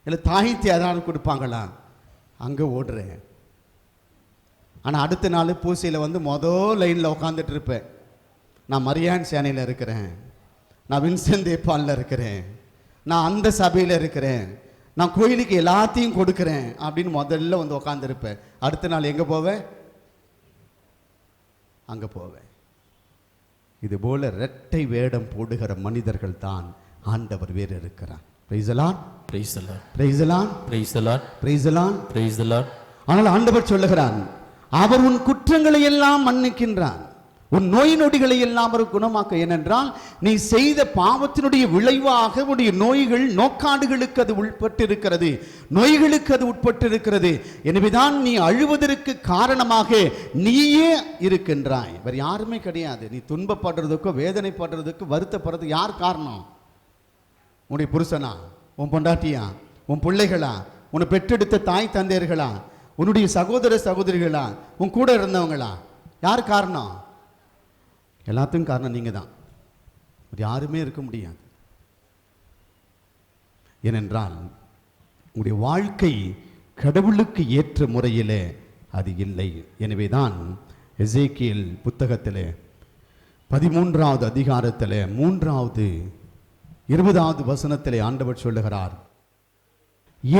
இல்லை தாய்த்தி ஏதாவது கொடுப்பாங்களா? அங்கே ஓடுறேன். ஆனால் அடுத்த நாள் பூசையில் வந்து மொதல் லைனில் உட்காந்துட்டு இருப்பேன். நான் மரியான் சேனையில் இருக்கிறேன், நான் வின்சென்ட் தேப்பாலில் இருக்கிறேன், நான் அந்த சபையில் இருக்கிறேன், நான் கோயிலுக்கு எல்லாத்தையும் கொடுக்குறேன் அப்படின்னு முதல்ல வந்து உட்காந்துருப்பேன். அடுத்த நாள் எங்கே போவேன்? அங்கே போவேன். இது போல இரட்டை வேடம் போடுகிற மனிதர்கள் தான் ஆண்டவர் வேறு இருக்கிறார். Price the Lord, praise the Lord, praise the Lord, praise the Lord, praise the Lord, praise the Lord. ஆனால் ஆண்டவர் சொல்லுகிறான், அவர் உன் குற்றங்களை எல்லாம் மன்னிக்கின்றான், உன் நோய் நொடிகளை எல்லாம் அவர் குணமாக்க. ஏனென்றால் நீ செய்த பாவத்தினுடைய விளைவாக உடைய நோய்கள், நோக்காடுகளுக்கு அது உட்பட்டிருக்கிறது, நோய்களுக்கு அது உட்பட்டிருக்கிறது. எனவேதான் நீ அழுவதற்கு காரணமாக நீயே இருக்கின்றாய். வேறு யாருமே கிடையாது. நீ துன்பப்படுறதுக்கோ வேதனைப்படுறதுக்கு வருத்தப்படுறதுக்கு யார் காரணம்? உன்னுடைய புருஷனா, உன் பொண்டாட்டியா, உன் பிள்ளைகளா, உன்னை பெற்றெடுத்த தாய் தந்தையர்களா, உன்னுடைய சகோதர சகோதரிகளா, உன் கூட இருந்தவங்களா? யார் காரணம்? எல்லாத்துக்கும் காரணம் நீங்க தான். யாருமே இருக்க முடியாது. ஏனென்றால் உங்களுடைய வாழ்க்கை கடவுளுக்கு ஏற்ற முறையிலே அது இல்லை. எனவேதான் எசேக்கியேல் புத்தகத்திலே 13வது அதிகாரத்திலே 3வது 20வது வசனத்திலே ஆண்டவர் சொல்லுகிறார்,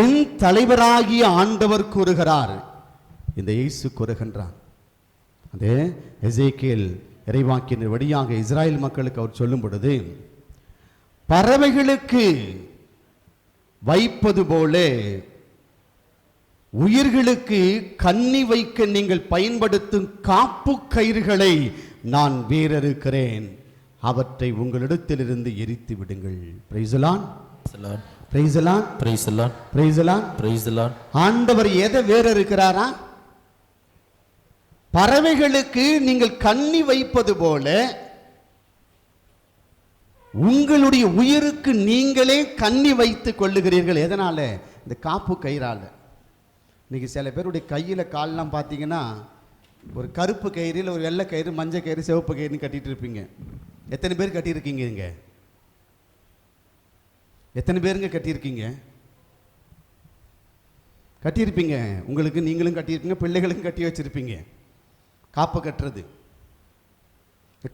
என் தலைவராகிய ஆண்டவர் கூறுகிறார். இந்த இயேசு கூறுகின்றார். அதே எசேக்கியேல் இறைவாக்கின் வழியாக இஸ்ராயல் மக்களுக்கு அவர் சொல்லும் பொழுது, பறவைகளுக்கு வைப்பது போல உயிர்களுக்கு கண்ணி வைக்க நீங்கள் பயன்படுத்தும் காப்பு கயிறுகளை நான் வேறறுக்கிறேன், அவற்றை உங்களிடத்திலிருந்து எரித்து விடுங்கள். Price the Lord, praise the Lord, praise the Lord, praise the Lord, praise the Lord. ஆண்டவர் எதை வேறறுக்கிறாரா? பறவைகளுக்கு நீங்கள் கண்ணி வைப்பது போல உங்களுடைய உயிருக்கு நீங்களே கண்ணி வைத்துக் கொள்ளுகிறீர்கள். எதனால? இந்த காப்பு கயிறால. இன்னைக்கு சில பேருடைய கையில் கால்லாம் பார்த்தீங்கன்னா ஒரு கருப்பு கயிறில் ஒரு வெள்ளை கயிறு, மஞ்சள் கயிறு, சிவப்பு கயிறுன்னு கட்டிட்டு இருப்பீங்க. எத்தனை பேர் கட்டியிருக்கீங்க? இங்க எத்தனை பேருங்க கட்டியிருக்கீங்க? கட்டியிருப்பீங்க. உங்களுக்கு நீங்களும் கட்டியிருப்பீங்க, பிள்ளைகளுக்கும் கட்டி வச்சிருப்பீங்க. காப்பு கட்டுறது,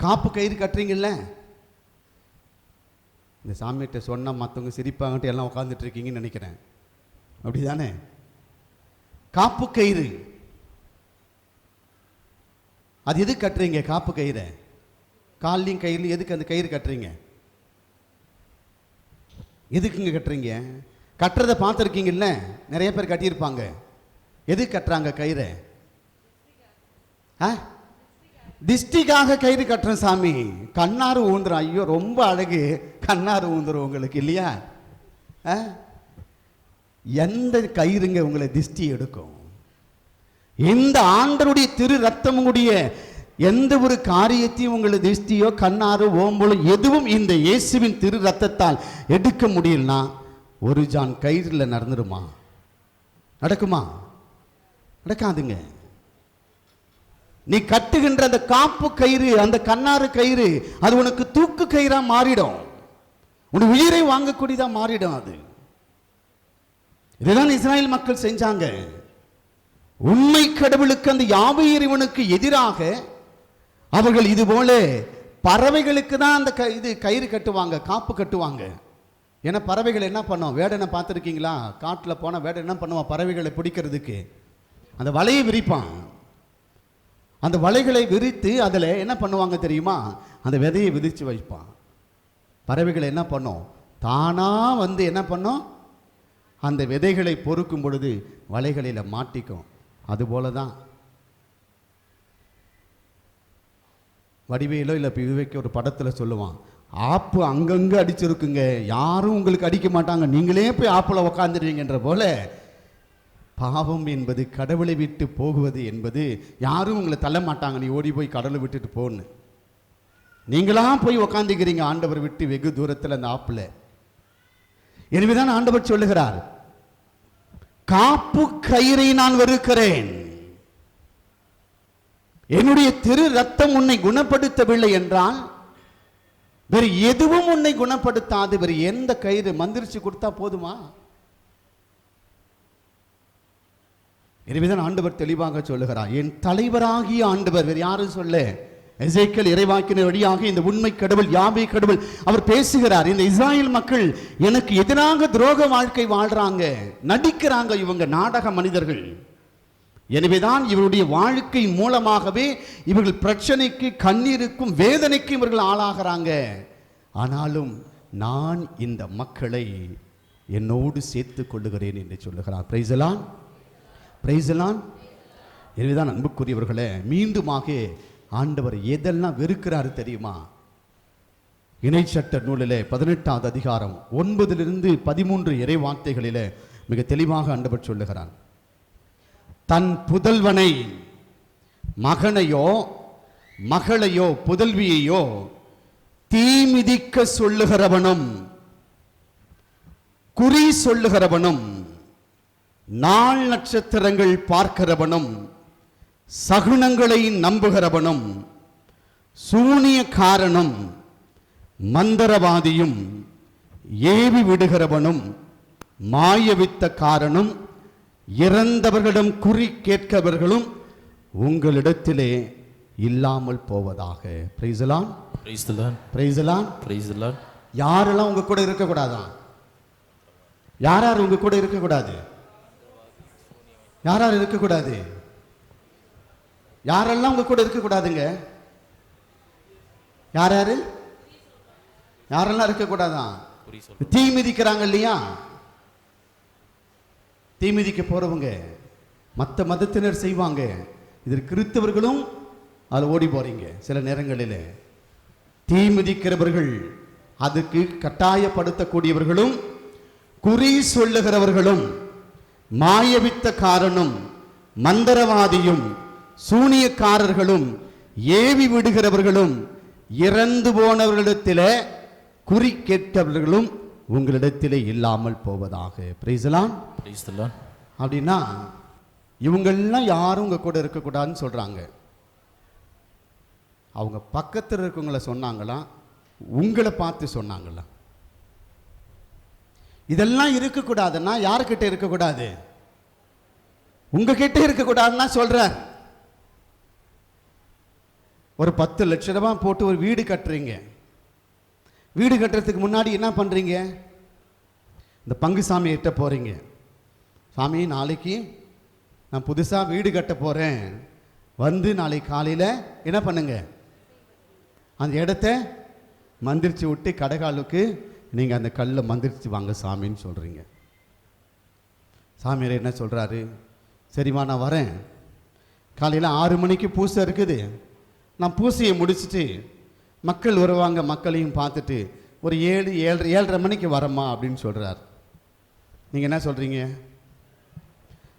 காப்பு கயிறு கட்டுறீங்கல்ல, இந்த சாமிகிட்ட சொன்னால் மற்றவங்க சிரிப்பாங்கட்டு எல்லாம் உட்காந்துட்டு இருக்கீங்கன்னு நினைக்கிறேன். அப்படி தானே? காப்பு கயிறு அது எது கட்டுறீங்க? காப்பு கயிறு கால்லையும் கயிறுலையும் எதுக்கு அந்த கயிறு கட்டுறீங்க? எதுக்குங்க கட்டுறீங்க? கட்டுறதை பார்த்துருக்கீங்கல்ல, நிறைய பேர் கட்டியிருப்பாங்க. எது கட்டுறாங்க கயிறு? திஷ்டிக்காக கயிறு கட்டுறேன் சாமி. கண்ணாறு ஊந்துரும். ஐயோ ரொம்ப அழகு, கண்ணாறு ஊந்துரும் உங்களுக்கு இல்லையா? எந்த கயிறுங்க உங்களை திஷ்டி எடுக்கும்? இந்த ஆண்டருடைய திரு ரத்தமுடைய எந்த ஒரு காரியத்தையும் உங்களை திஷ்டியோ கண்ணாரோ ஓம்பலோ எதுவும் இந்த இயேசுவின் திரு ரத்தத்தால் எடுக்க முடியலனா ஒரு ஜான் கயிறுல நடந்துருமா? நடக்குமா? நடக்காதுங்க. நீ கட்டுகின்ற அந்த காப்பு கயிறு, அந்த கண்ணாறு கயிறு, அது உனக்கு தூக்கு கயிறா மாறிடும். உன் உயிரை வாங்கக்கூடியதா மாறிடும். அது இதுதான் இஸ்ராயேல் மக்கள் செஞ்சாங்க. உண்மை கடவுளுக்கு, அந்த யாவை இறைவனுக்கு எதிராக அவர்கள் இது போல பறவைகளுக்கு தான் அந்த இது கயிறு கட்டுவாங்க, காப்பு கட்டுவாங்க. ஏன்னா பறவைகள் என்ன பண்ணும்? வேடனை பார்த்துருக்கீங்களா? காட்டில் போனால் வேடன் என்ன பண்ணுவான்? பறவைகளை பிடிக்கிறதுக்கு அந்த வலையை விரிப்பான். அந்த வலைகளை விரித்து அதில் என்ன பண்ணுவாங்க தெரியுமா? அந்த விதையை விதிச்சு வைப்பான். பறவைகள் என்ன பண்ணும்? தானா வந்து என்ன பண்ணும்? அந்த விதைகளை பொறுக்கும் பொழுது வலைகளில் மாட்டிக்கும். அதுபோல தான் வடிவேலோ இல்லை விவேக்கு ஒரு படத்தில் சொல்லுவான், ஆப்பு அங்கங்கே அடிச்சிருக்குங்க, யாரும் உங்களுக்கு அடிக்க மாட்டாங்க, நீங்களே போய் ஆப்பில் உக்காந்துருவீங்கன்ற போல பாவம் என்பது, கடவுளை விட்டு போகுவது என்பது, யாரும் உங்களை தள்ள மாட்டாங்க, நீ ஓடி போய் கடவுளை விட்டுட்டு போன்னு. நீங்களாம் போய் உக்காந்துக்கிறீங்க ஆண்டவர் விட்டு வெகு தூரத்தில் அந்த ஆப்பில். எனவேதான் ஆண்டவர் சொல்லுகிறார், காப்பு கயிறை நான் வெறுக்கிறேன். என்னுடைய திரு ரத்தம் உன்னை குணப்படுத்தவில்லை என்றால் வேறு எதுவும் உன்னை குணப்படுத்தாது. வேறு எந்த கயிறு மந்திரிச்சு கொடுத்தா போதுமா? எனவேதான் ஆண்டவர் தெளிவாக சொல்லுகிறார், என் தலைவராகிய ஆண்டவர், வேறு யாரும் சொல்ல, எசேக்கியேல் இறைவாக்கினர் வழியாக இந்த உண்மை கடவுள் யாவே கடவுள் அவர் பேசுகிறார். இந்த இஸ்ராயேல் மக்கள் எனக்கு எதிராக துரோக வாழ்க்கை வாழ்றாங்க, நடிக்கிறாங்க, இவங்க நாடக மனிதர்கள். எனவேதான் இவருடைய வாழ்க்கை மூலமாகவே இவர்கள் பிரச்சனைக்கு, கண்ணீருக்கும் வேதனைக்கும் இவர்கள் ஆளாகிறாங்க. ஆனாலும் நான் இந்த மக்களை என்னோடு சேர்த்துக் கொள்ளுகிறேன் என்று சொல்லுகிறார். Praise the Lord, praise the Lord. எனவேதான் அன்புக்குரியவர்களே, மீண்டுமாக ஆண்டவர் எதெல்லாம் வெறுக்கிறாரு தெரியுமா? இணைச்சட்ட நூலிலே 18வது அதிகாரம் 9 - 13 இறை வார்த்தைகளிலே மிக தெளிவாக ஆண்டவர் சொல்லுகிறான், தன் புதல்வனை, மகனையோ மகளையோ புதல்வியையோ தீமிதிக்க சொல்லுகிறவனும், குறி சொல்லுகிறவனும், நாள் நட்சத்திரங்கள் பார்க்கிறவனும், சகுனங்களை நம்புகிறவனும், சூனியக்காரனும், மந்திரவாதியும், ஏவி விடுகிறவனும், மாயவித்தக்காரனும், இறந்தவர்களிடம் குறி கேட்கவர்களும் உங்களிடத்திலே இல்லாமல் போவதாக. Price the Lord, praise the Lord, praise the Lord, praise the Lord. யாரெல்லாம் உங்க கூட இருக்கக்கூடாதா? யார் யார் உங்க கூட இருக்கக்கூடாது? யார் யார் இருக்கக்கூடாது? யாரெல்லாம் உங்க கூட இருக்கக்கூடாதுங்க? யார் யாரு? யாரெல்லாம் இருக்கக்கூடாதான்? தீ மிதிக்கிறாங்க இல்லையா? தீ மிதிக்க போறவங்க மற்ற மதத்தினர் செய்வாங்க, இதில் கிறிஸ்தவர்களும் அதில் ஓடி போறீங்க. சில நேரங்களில் தீ மிதிக்கிறவர்கள், அதுக்கு கட்டாயப்படுத்தக்கூடியவர்களும், குறி சொல்லுகிறவர்களும், மாயவித்தக்காரனும், மந்திரவாதியும், சூனியக்காரர்களும், ஏவி விடுகிறவர்களும், இறந்து போனவர்களிடத்தில் குறி கேட்கிறவர்களும் உங்களிடத்திலே இல்லாமல் போவதாக. Price the Lord, praise the Lord. அப்படின்னா இவங்கெல்லாம் யாரும் உங்க கூட இருக்கக்கூடாதுன்னு சொல்றாங்க. அவங்க பக்கத்தில் இருக்கவங்கள சொன்னாங்களா, உங்களை பார்த்து சொன்னாங்களா? இதெல்லாம் இருக்கக்கூடாதுன்னா யாருக்கிட்ட இருக்கக்கூடாது? உங்ககிட்ட இருக்கக்கூடாதுன்னா சொல்றார். ஒரு 10 லட்சம் ரூபாய் போட்டு ஒரு வீடு கட்டுறீங்க. வீடு கட்டுறதுக்கு முன்னாடி என்ன பண்றீங்க? இந்த பங்கு சாமியிட்ட போறீங்க. சாமி, நாளைக்கு நான் புதுசாக வீடு கட்ட போகிறேன், வந்து நாளை காலையில் என்ன பண்ணுங்க, அந்த இடத்த மந்திரிச்சு விட்டு கடைகாலுக்கு நீங்கள் அந்த கல்லை மந்திரிச்சு வாங்க சாமின்னு சொல்கிறீங்க. சாமியார் என்ன சொல்கிறாரு, சரிம்மா நான் வரேன், காலையில் 6 மணிக்கு பூசை இருக்குது, நான் பூசையை முடிச்சுட்டு மக்கள் வருவாங்க, மக்களையும் பார்த்துட்டு ஒரு 7:30 மணிக்கு வரம்மா அப்படின்னு சொல்கிறார். நீங்கள் என்ன சொல்கிறீங்க,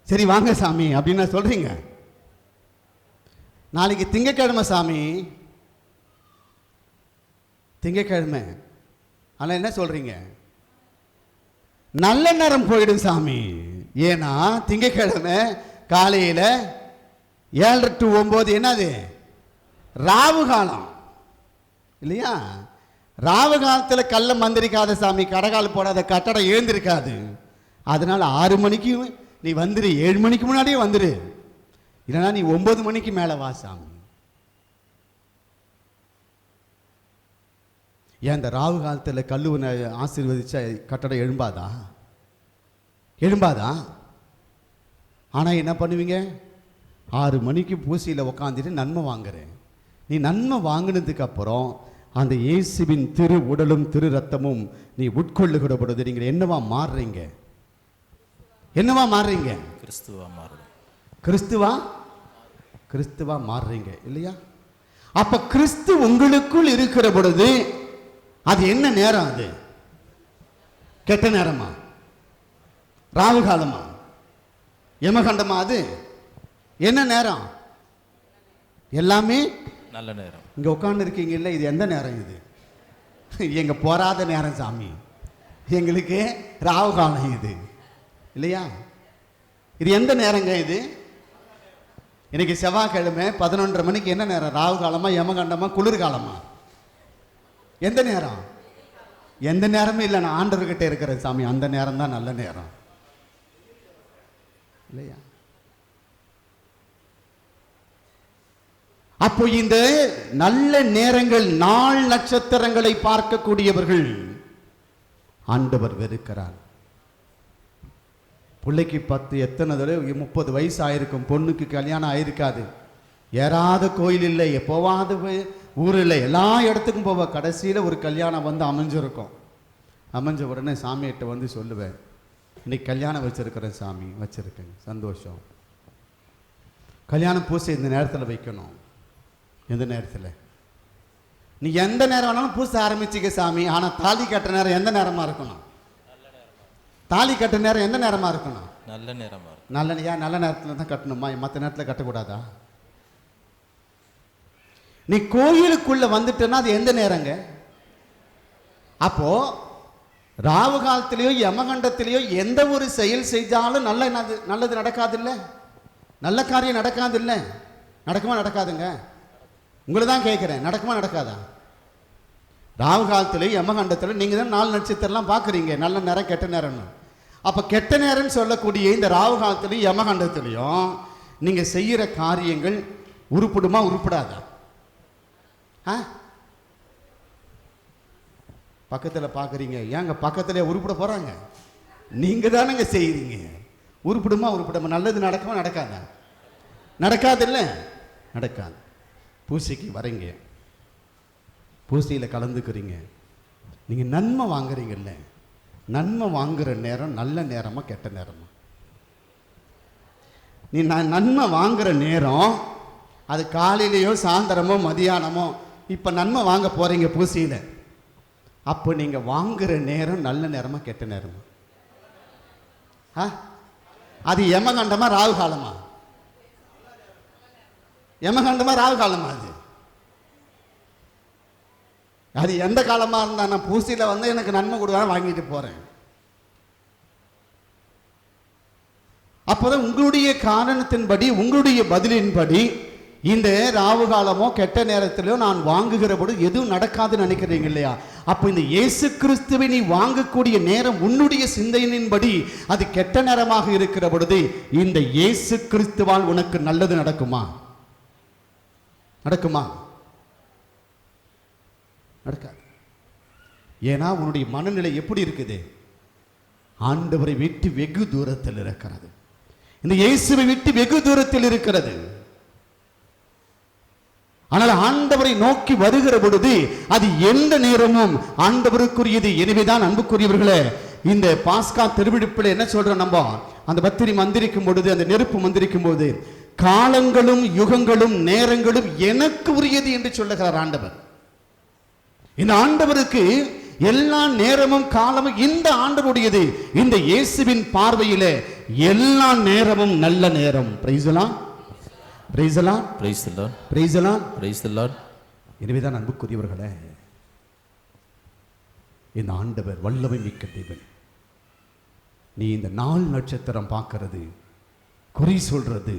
சரி வாங்க சாமி அப்படின்னு சொல்கிறீங்க. நாளைக்கு திங்கக்கிழமை சாமி, திங்கக்கிழமை, ஆனால் என்ன சொல்கிறீங்க, நல்ல நேரம் போயிடும் சாமி. ஏன்னா திங்கக்கிழமை காலையில் 7 to 9 என்னது ராவு காலம் இல்லையா? ராவு காலத்தில் கல்ல மந்திரிக்காத சாமி, கடகால் போடாத கட்டடம் எழுந்திருக்காது. அதனால 6 மணிக்கு நீ வந்துரு, 7 மணிக்கு முன்னாடியே வந்துரு, இல்லைன்னா நீ 9 மணிக்கு மேலே வா சாமி. ஏன் இந்த ராவு காலத்தில் கல்லுவனை ஆசீர்வதிச்சா கட்டடம் எழும்பாதா? எழும்பாதா? ஆனால் என்ன பண்ணுவீங்க, 6 மணிக்கு பூசையில் உக்காந்துட்டு நன்மை வாங்குறேன். நீ நன்மை வாங்கினதுக்கு அப்புறம் அந்த இயேசுவின் திரு உடலும் திரு ரத்தமும் நீ உட்கொள்ளுகிற பொழுது நீங்கள் என்னவா மாறுறீங்க? என்னவா மாறுறீங்க? கிறிஸ்துவா மாறுறீங்க. கிறிஸ்துவா மாறுறீங்க இல்லையா? அப்ப கிறிஸ்து உங்களுக்குள் இருக்கிற பொழுது அது என்ன நேரம்? அது கெட்ட நேரமா, ராவு காலமா, யமகண்டமா? அது என்ன நேரம்? எல்லாமே நல்ல நேரம். இங்க உட்கார்ந்து இருக்கீங்க இல்ல, இது எந்த நேரம்? இது எங்க போராத நேரம் சாமி, எங்களுக்கு ராவு காலம் இது இல்லையா? இது எந்த நேரங்க? இது இன்னைக்கு செவ்வாய்க்கிழமை 11:30 மணிக்கு என்ன நேரம்? ராவு காலமா, யமகண்டமா, குளிர்காலமா? எந்த நேரம்? எந்த நேரமும் இல்லை, நான் ஆண்டவர்கிட்ட இருக்கிற சாமி, அந்த நேரம் தான் நல்ல நேரம் இல்லையா? அப்போ இந்த நல்ல நேரங்கள், நாள் நட்சத்திரங்களை பார்க்கக்கூடியவர்கள் ஆண்டவர் வெறுக்கிறார். பிள்ளைக்கு 10 எத்தனை தடவை 30 வயசு ஆயிருக்கும், பொண்ணுக்கு கல்யாணம் ஆயிருக்காது, ஏறாத கோயில் இல்லை, எப்போவாது ஊர் இல்லை, எல்லா இடத்துக்கும் போவ, கடைசியில் ஒரு கல்யாணம் வந்து அமைஞ்சிருக்கும். அமைஞ்ச உடனே சாமிகிட்ட வந்து சொல்லுவேன், இன்னைக்கு கல்யாணம் வச்சிருக்கிறேன் சாமி. வச்சிருக்கேன், சந்தோஷம். கல்யாண பூசை இந்த நேரத்தில் வைக்கணும். எந்த நேரத்தில்? நீ எந்த நேரம் வேணாலும் பூசை ஆரம்பிச்சுக்க சாமி, ஆனால் தாலி கட்ட நேரம் எந்த நேரமாக இருக்கணும்? தாலி கட்ட நேரம் எந்த நேரமாக இருக்கணும்? நல்ல நேரமாக. நல்ல நேரத்தில் தான் கட்டணுமா? மற்ற நேரத்தில் கட்டக்கூடாதா? நீ கோயிலுக்குள்ள வந்துட்டேன்னா அது எந்த நேரங்க? அப்போ ராவு காலத்திலேயோ யமகண்டத்திலேயோ எந்த ஒரு செயல் செஞ்சாலும் நல்லது நடக்காது இல்லை, நல்ல காரியம் நடக்காது இல்லை. நடக்குமா நடக்காதுங்க? உங்களை தான் கேட்குறேன், நடக்குமா நடக்காதா? ராவு காலத்திலேயும் யமகண்டத்தில் நீங்கள் தான் 4 நட்சத்திரம்லாம் பார்க்குறீங்க, நல்ல நேரம் கெட்ட நேரம்னு. அப்போ கெட்ட நேரம்னு சொல்லக்கூடிய இந்த ராவு காலத்திலையும் யமகண்டத்திலையும் நீங்கள் செய்கிற காரியங்கள் உருப்படுமா உருப்படாதா? பக்கத்தில் பார்க்குறீங்க, ஏங்க பக்கத்தில் உருப்பிட போகிறாங்க, நீங்கள் தானேங்க செய்கிறீங்க. உருப்பிடுமா உருப்பிடாம? நல்லது நடக்குமா நடக்காதா? நடக்காது இல்லை, நடக்காது. பூசைக்கு வரீங்க, பூசையில் கலந்துக்கிறீங்க, நீங்கள் நன்மை வாங்குறீங்கல்ல, நன்மை வாங்குகிற நேரம் நல்ல நேரமா கெட்ட நேரமா? நீ நன்மை வாங்குகிற நேரம் அது காலையிலையோ சாயந்தரமோ மதியானமோ, இப்போ நன்மை வாங்க போகிறீங்க பூசையில், அப்போ நீங்கள் வாங்குகிற நேரம் நல்ல நேரமா கெட்ட நேரமா? அது யமகண்டமா ராகு காலமா? யமகண்டமா ராகு காலமா? அது எந்த காலமாக இருந்தால் நான் பூசையில் வந்து எனக்கு நன்மை கொடுத்தா வாங்கிட்டு போகிறேன். அப்போதான் உங்களுடைய காரணத்தின்படி, உங்களுடைய பதிலின்படி இந்த ராவு காலமோ கெட்ட நேரத்திலோ நான் வாங்குகிற பொழுது எதுவும் நடக்காதுன்னு நினைக்கிறீங்க இல்லையா? அப்போ இந்த இயேசு கிறிஸ்துவை நீ வாங்கக்கூடிய நேரம் உன்னுடைய சிந்தையின்படி அது கெட்ட நேரமாக இருக்கிற பொழுது இந்த இயேசு கிறிஸ்துவால் உனக்கு நல்லது நடக்குமா? நடக்குமா? நடக்காது. ஏன்னா உன்னுடைய மனநிலை எப்படி இருக்குது? ஆண்டவரை விட்டு வெகு தூரத்தில் இருக்கிறது. இந்த இயேசுவை விட்டு வெகு தூரத்தில் இருக்கிறது. ஆனால் ஆண்டவரை நோக்கி வருகிற பொழுது அது எந்த நேரமும் ஆண்டவருக்குரியது. எனவேதான் அன்புக்குரியவர்களே, இந்த பாஸ்கா திருவிழிப்பில் என்ன சொல்றோம் நம்ம, அந்த பத்திரி மந்திரிக்கும் பொழுது, அந்த நெருப்பு மந்திரிக்கும் போது, காலங்களும் யுகங்களும் நேரங்களும் எனக்கு உரியது என்று சொல்லுகிறார் ஆண்டவர். இந்த ஆண்டவருக்கு எல்லா நேரமும் காலமும் இந்த ஆண்டவருடையது. இந்த இயேசுவின் பார்வையிலே எல்லா நேரமும் நல்ல நேரம். Price the Lord, praise the Lord, praise the Lord, praise the Lord, praise the Lord. எனவேதான் அன்புக்குரியவர்களே, இந்த ஆண்டவர் வல்லமை மிக்க தேவன். நீ இந்த நாள் நட்சத்திரம் பார்க்கிறது, குறி சொல்றது,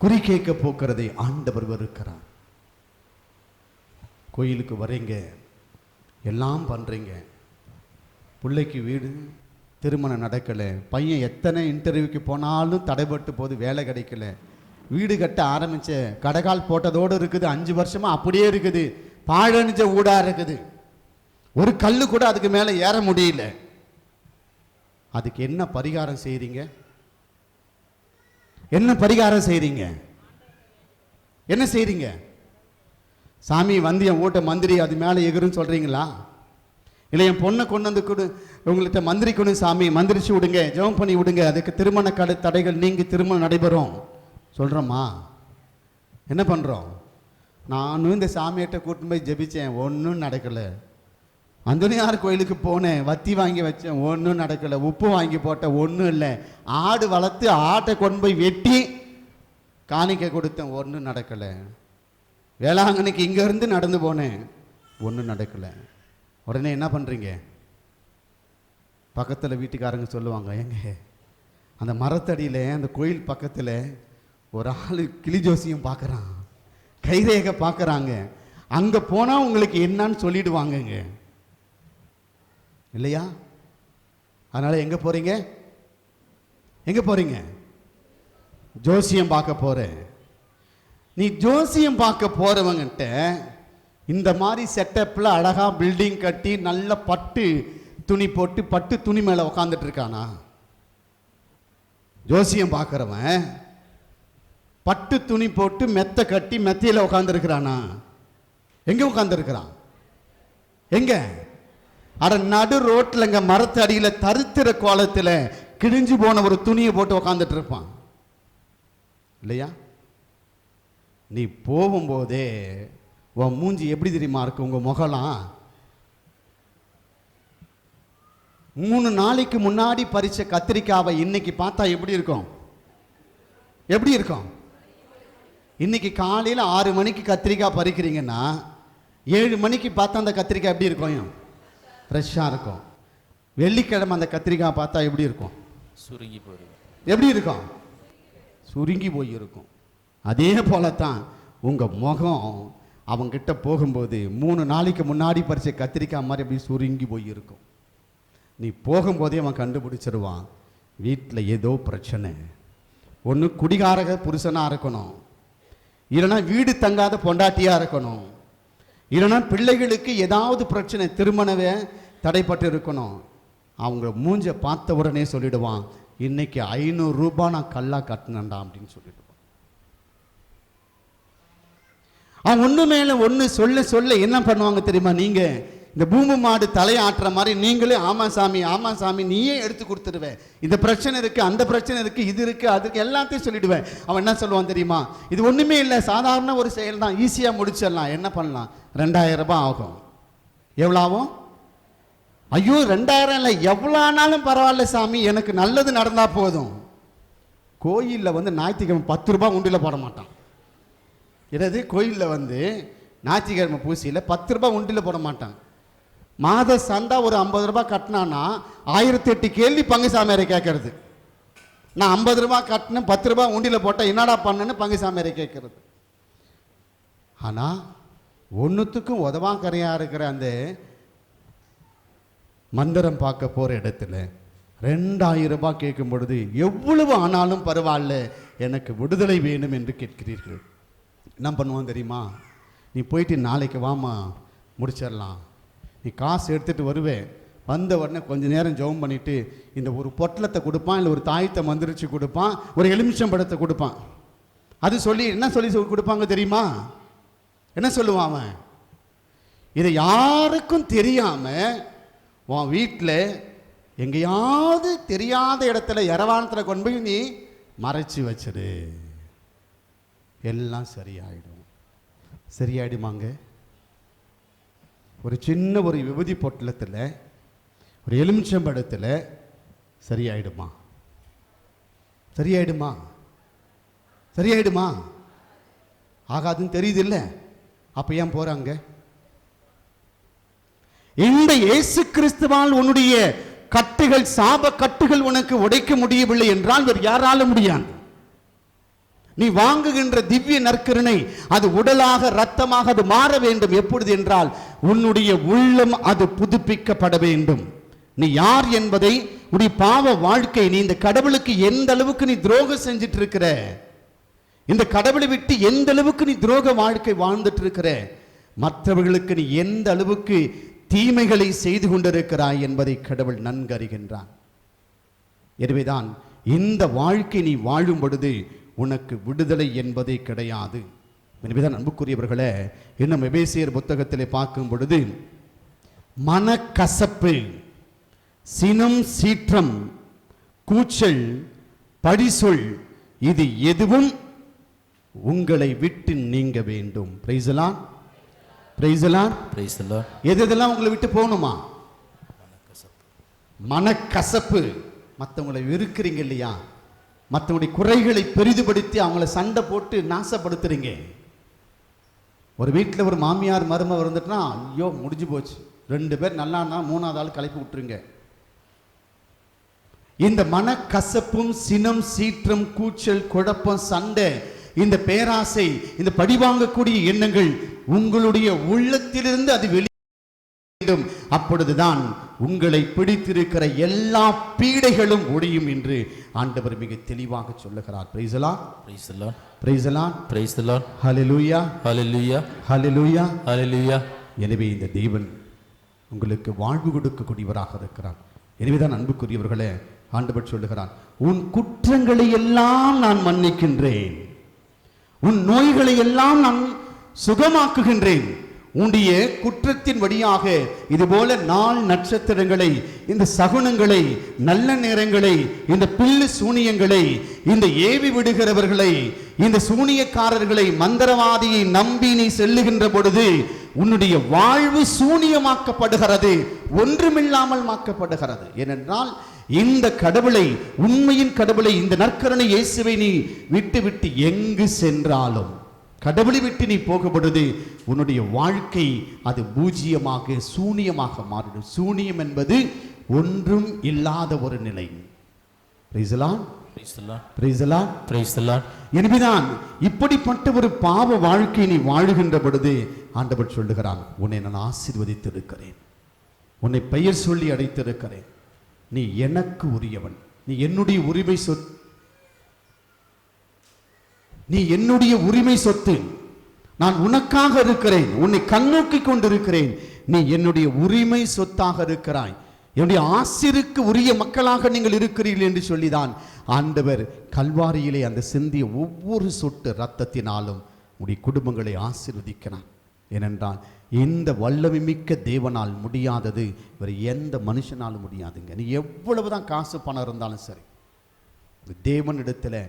குறி கேட்க போக்குறதை ஆண்டவர் வெறுக்கிறார். கோயிலுக்கு வரீங்க, எல்லாம் பண்றீங்க, பிள்ளைக்கு வீடு, திருமணம் நடக்கலை, பையன் எத்தனை இன்டர்வியூக்கு போனாலும் தடைபட்டு போது, வேலை கிடைக்கல, வீடு கட்ட ஆரம்பிச்ச கடைகால் போட்டதோடு இருக்குது, 5 வருஷமா அப்படியே இருக்குது, பாழணிஞ்ச ஊடா இருக்குது, ஒரு கல்லு கூட அதுக்கு மேலே ஏற முடியல. அதுக்கு என்ன பரிகாரம் செய்றீங்க? என்ன பரிகாரம் செய்றீங்க? என்ன செய்றீங்க? சாமி வந்து என் ஓட்ட மந்திரி அது மேலே எகுருன்னு சொல்றீங்களா? இல்லை என் பொண்ணை கொண்டு வந்து கொடு, உங்கள்கிட்ட மந்திரி கொண்டு சாமி மந்திரிச்சு விடுங்க, ஜெபம் பண்ணி விடுங்க, அதுக்கு திருமண தடைகள் நீங்கி திருமணம் நடைபெறும் சொல்கிறோமா? என்ன பண்ணுறோம்? நானும் இந்த சாமியிட்ட கூட்டின்னு போய் ஜெபிச்சேன், ஒன்றும் நடக்கலை. அந்தனியார் கோயிலுக்கு போனேன், வத்தி வாங்கி வச்சேன், ஒன்றும் நடக்கலை. உப்பு வாங்கி போட்டேன், ஒன்றும் இல்லை. ஆடு வளர்த்து ஆட்டை கொண்டு போய் வெட்டி காணிக்கை கொடுத்தேன், ஒன்றும் நடக்கலை. வேளாங்கண்ணிக்கு இங்கேருந்து நடந்து போனேன், ஒன்றும் நடக்கலை. உடனே என்ன பண்ணுறீங்க? பக்கத்தில் வீட்டுக்காரங்க சொல்லுவாங்க, எங்க அந்த மரத்தடியில் அந்த கோயில் பக்கத்தில் ஒரு ஆள் கிளி ஜோசியம் பார்க்குறான், கைரேகை பார்க்குறாங்க, அங்கே போனால் உங்களுக்கு என்னன்னு சொல்லிடுவாங்கங்க, இல்லையா? அதனால் எங்கே போகிறீங்க? எங்கே போகிறீங்க? ஜோசியம் பார்க்க போகிறேன். நீ ஜோசியம் பார்க்க போகிறவங்கிட்ட இந்த மாதிரி செட்டப்பில் அழகாக பில்டிங் கட்டி நல்ல பட்டு துணி போட்டு பட்டு துணி மேலே உட்காந்துட்டு இருக்கானா? ஜோசியம் பார்க்குறவன் பட்டு துணி போட்டு மெத்த கட்டி மெத்தையில் உட்காந்துருக்கிறானா? எங்கே உட்காந்துருக்கிறான்? எங்கே? அட நடு ரோட்டில் மரத்து அடியில் தருத்திர கோலத்தில் கிழிஞ்சு போன ஒரு துணியை போட்டு உட்காந்துட்டு இருப்பான், இல்லையா? நீ போகும்போதே உன் மூஞ்சி எப்படி தெரியுமா இருக்கு? உங்க முகலாம் 3 நாளைக்கு முன்னாடி பறிச்ச கத்திரிக்காவை இன்னைக்கு பார்த்தா எப்படி இருக்கும்? எப்படி இருக்கும்? இன்னைக்கு காலையில் 6 மணிக்கு கத்திரிக்காய் பறிக்கிறீங்கன்னா 7 மணிக்கு பார்த்தா அந்த கத்திரிக்காய் எப்படி இருக்கும்? ஃப்ரெஷ்ஷாக இருக்கும். வெள்ளிக்கிழமை அந்த கத்திரிக்காய் பார்த்தா எப்படி இருக்கும்? சுருங்கி போயிடும். எப்படி இருக்கும்? சுருங்கி போயிருக்கும். அதே போலத்தான் உங்கள் முகம் அவங்கிட்ட போகும்போது 3 நாளைக்கு முன்னாடி பறிச்ச கத்திரிக்காய் மாதிரி அப்படி சுருங்கி போயிருக்கும். நீ போகும்போதே அவன் கண்டுபிடிச்சிருவான், வீட்டில் ஏதோ பிரச்சனை. ஒன்று குடிகாரக புருஷனாக இருக்கணும், இல்லைன்னா வீடு தங்காத பொண்டாட்டியாக இருக்கணும், இல்லைன்னா பிள்ளைகளுக்கு ஏதாவது பிரச்சனை, திருமணவே தடைப்பட்டு இருக்கணும். அவங்க மூஞ்ச பார்த்த உடனே சொல்லிடுவான், இன்னைக்கு 500 ரூபாய் நான் கல்லா கட்டினேன்டா அப்படின்னு சொல்லிடுவான். அவன் ஒன்று மேலே ஒன்று சொல்ல சொல்ல என்ன பண்ணுவாங்க தெரியுமா? நீங்கள் இந்த பூமி மாடு தலையாட்டுற மாதிரி நீங்களே ஆமா சாமி ஆமா சாமி நீயே எடுத்து கொடுத்துடுவேன். இந்த பிரச்சனை இருக்குது, அந்த பிரச்சனை இருக்குது, இது இருக்குது, அதுக்கு எல்லாத்தையும் சொல்லிடுவேன். அவன் என்ன சொல்லுவான் தெரியுமா? இது ஒன்றுமே இல்லை, சாதாரண ஒரு செயல் தான், ஈஸியாக முடிச்சிடலாம். என்ன பண்ணலாம்? 2000 ரூபாய் ஆகும். எவ்வளோ ஆகும்? ஐயோ 2000 இல்லை, எவ்வளோ ஆனாலும் பரவாயில்ல சாமி, எனக்கு நல்லது நடந்தால் போதும். கோயிலில் ஞாயிற்றுக்கிழமை 10 ரூபாய் உண்டியில் போட மாட்டான். என்னது? கோயிலில் ஞாயிற்றுக்கிழமை பூசியில் 10 ரூபாய் உண்டியில் போட மாட்டான். மாத சந்தா ஒரு 50 ரூபாய் கட்டினான்னா 1008 கேள்வி பங்குசாமியாரை கேட்கறது. நான் 50 ரூபாய் கட்டினேன், 10 ரூபாய் உண்டியில் போட்டால் என்னடா பண்ணுன்னு பங்குசாமியாரை கேட்கறது. ஆனால் ஒன்றுத்துக்கும் உதவாக்கரையாக இருக்கிற அந்த மந்திரம் பார்க்க போகிற இடத்துல 2000 ரூபாய் கேட்கும் பொழுது எவ்வளவு ஆனாலும் பரவாயில்ல, எனக்கு விடுதலை வேணும் என்று கேட்கிறீர்கள். என்ன பண்ணுவான் தெரியுமா? நீ போயிட்டு நாளைக்கு வாமா முடிச்சிடலாம், நீ காசு எடுத்துகிட்டு வருவேன், வந்த உடனே கொஞ்சம் நேரம் ஜெபம் பண்ணிவிட்டு இந்த ஒரு பொட்டலத்தை கொடுப்பான், இல்லை ஒரு தாயத்தை மந்திரிச்சு கொடுப்பான், ஒரு எலுமிச்சம் பழத்தை கொடுப்பான். அது சொல்லி என்ன சொல்லி கொடுப்பாங்க தெரியுமா? என்ன சொல்லுவான் அவன்? இதை யாருக்கும் தெரியாம உன் வீட்டில் எங்கேயாவது தெரியாத இடத்துல இரவானத்தில் கொண்டு போய் நீ மறைச்சி வச்சிரு, எல்லாம் சரியாயிடும். சரியாயிடுமாங்க? ஒரு சின்ன ஒரு விபூதி பொட்டலத்தில், ஒரு எலுமிச்சம்பழத்தில் சரியாயிடுமா? சரியாயிடுமா? சரியாயிடுமா? ஆகாதுன்னு தெரியுது இல்லை? அப்ப ஏன் போறாங்க? இந்த இயேசு கிறிஸ்துவால் உன்னுடைய கட்டுகள், சாப கட்டுகள் உனக்கு உடைக்க முடியவில்லை என்றால் வேறு யாராலும் முடியாது. நீ வாங்குகின்ற திவ்ய நற்கருணை அது உடலாக இரத்தமாக அது மாற வேண்டும். எப்பொழுது என்றால் உன்னுடைய உள்ளம் அது புதுப்பிக்கப்பட வேண்டும். நீ யார் என்பதை, உன்னுடைய பாவ வாழ்க்கை, நீ இந்த கடவுளுக்கு எந்த அளவுக்கு நீ துரோகம் செஞ்சிட்டு இருக்கிற, இந்த கடவுளை விட்டு எந்த அளவுக்கு நீ துரோக வாழ்க்கை வாழ்ந்துட்டு இருக்கிற, மற்றவர்களுக்கு நீ எந்த அளவுக்கு தீமைகளை செய்து கொண்டிருக்கிறாய் என்பதை கடவுள் நன்கு அறிகின்றான். எனவேதான் இந்த வாழ்க்கை நீ வாழும் பொழுது உனக்கு விடுதலை என்பதே கிடையாது. எனவேதான் அன்புக்குரியவர்களே, இன்னும் எபேசியர் புத்தகத்திலே பார்க்கும் பொழுது மனக்கசப்பு, சினம், சீற்றம், கூச்சல், பழிசொல் இது எதுவும் உங்களை விட்டு நீங்க வேண்டும். Price the Lord, praise the Lord, praise the Lord. எதெல்லாம் உங்களை விட்டு போகணுமா? மனக்கசப்பு. மற்றவங்களை வெறுக்கிறீங்க இல்லையா? மற்றவங்களுடைய குறைகளை பெரிதுபடுத்தி அவங்கள சண்டை போட்டு நாசப்படுத்துறீங்க. ஒரு வீட்டில் ஒரு மாமியார் மருமக இருந்துட்டுனா ஐயோ முடிஞ்சு போச்சு, 2 பேர் நல்லானா 3ஆவது ஆள் கலைப்பு விட்டுருங்க. இந்த மனக்கசப்பும், சினம், சீற்றம், கூச்சல், குழப்பம், சண்டை, இந்த பேராசை, இந்த பழிவாங்கக்கூடிய எண்ணங்கள் உங்களுடைய உள்ளத்திலிருந்து அது வெளியே வேண்டும். அப்பொழுதுதான் உங்களை பிடித்திருக்கிற எல்லா பீடைகளும் ஒழியும் என்று ஆண்டவர் மிக தெளிவாக சொல்லுகிறார். Praise the Lord, praise the Lord, praise the Lord, praise the Lord. Hallelujah, hallelujah, hallelujah, hallelujah. எனவே இந்த தேவன் உங்களுக்கு வாழ்வு கொடுக்கக்கூடியவராக இருக்கிறார். எனவேதான் அன்புக்குரியவர்களே, ஆண்டவர் சொல்லுகிறார், உன் குற்றங்களை எல்லாம் நான் மன்னிக்கின்றேன், உன் நோய்களை எல்லாம் நான் சுகமாக்குகின்றேன். உன்னுடைய குற்றத்தின் வழியாக இதுபோல நாள் நட்சத்திரங்களை, இந்த சகுனங்களை, நல்ல நேரங்களை, இந்த பில்லு சூனியங்களை, இந்த ஏவி விடுகிறவர்களை, இந்த சூனியக்காரர்களை, மந்திரவாதியை நம்பி நீ செல்லுகின்ற பொழுது உன்னுடைய வாழ்வு சூனியமாக்கப்படுகிறது, ஒன்றுமில்லாமல் மாக்கப்படுகிறது. ஏனென்றால் இந்த கடவுளை, உண்மையின் கடவுளை, இந்த நற்கருணை இயேசுவை நீ விட்டு விட்டு எங்கு சென்றாலும், கடவுளை விட்டு நீ போகப்படுது, உன்னுடைய வாழ்க்கை அது பூஜ்ஜியமாக, சூனியமாக மாறிடும். சூனியம் என்பது ஒன்றும் இல்லாத ஒரு நிலை. Price the Lord, praise the Lord, praise the Lord, praise the Lord. எனவேதான் இப்படிப்பட்ட ஒரு பாவ வாழ்க்கை நீ வாழுகின்ற பொழுது ஆண்டவர் சொல்லுகிறான், உன்னை நான் ஆசீர்வதித்திருக்கிறேன், உன்னை பெயர் சொல்லி அழைத்திருக்கிறேன், நீ எனக்கு உரியவன், நீ என்னுடைய உரிமை சொத்து, நீ என்னுடைய உரிமை சொத்து, நான் உனக்காக இருக்கிறேன், உன்னை கண்ணோக்கி கொண்டிருக்கிறேன், நீ என்னுடைய உரிமை சொத்தாக இருக்கிறாய், என்னுடைய ஆசிருக்கு உரிய மக்களாக நீங்கள் இருக்கிறீர்கள் என்று சொல்லிதான் ஆண்டவர் கல்வாரியிலே அந்த சிந்திய ஒவ்வொரு சொட்டு இரத்தத்தினாலும் உடைய குடும்பங்களை ஆசீர்வதிக்கிறான். ஏனென்றால் இந்த வல்லமை மிக்க தேவனால் முடியாதது வேறு எந்த மனுஷனாலும் முடியாதுங்க. நீ எவ்வளவுதான் காசு பணம் இருந்தாலும் சரி, தேவனிடத்தில்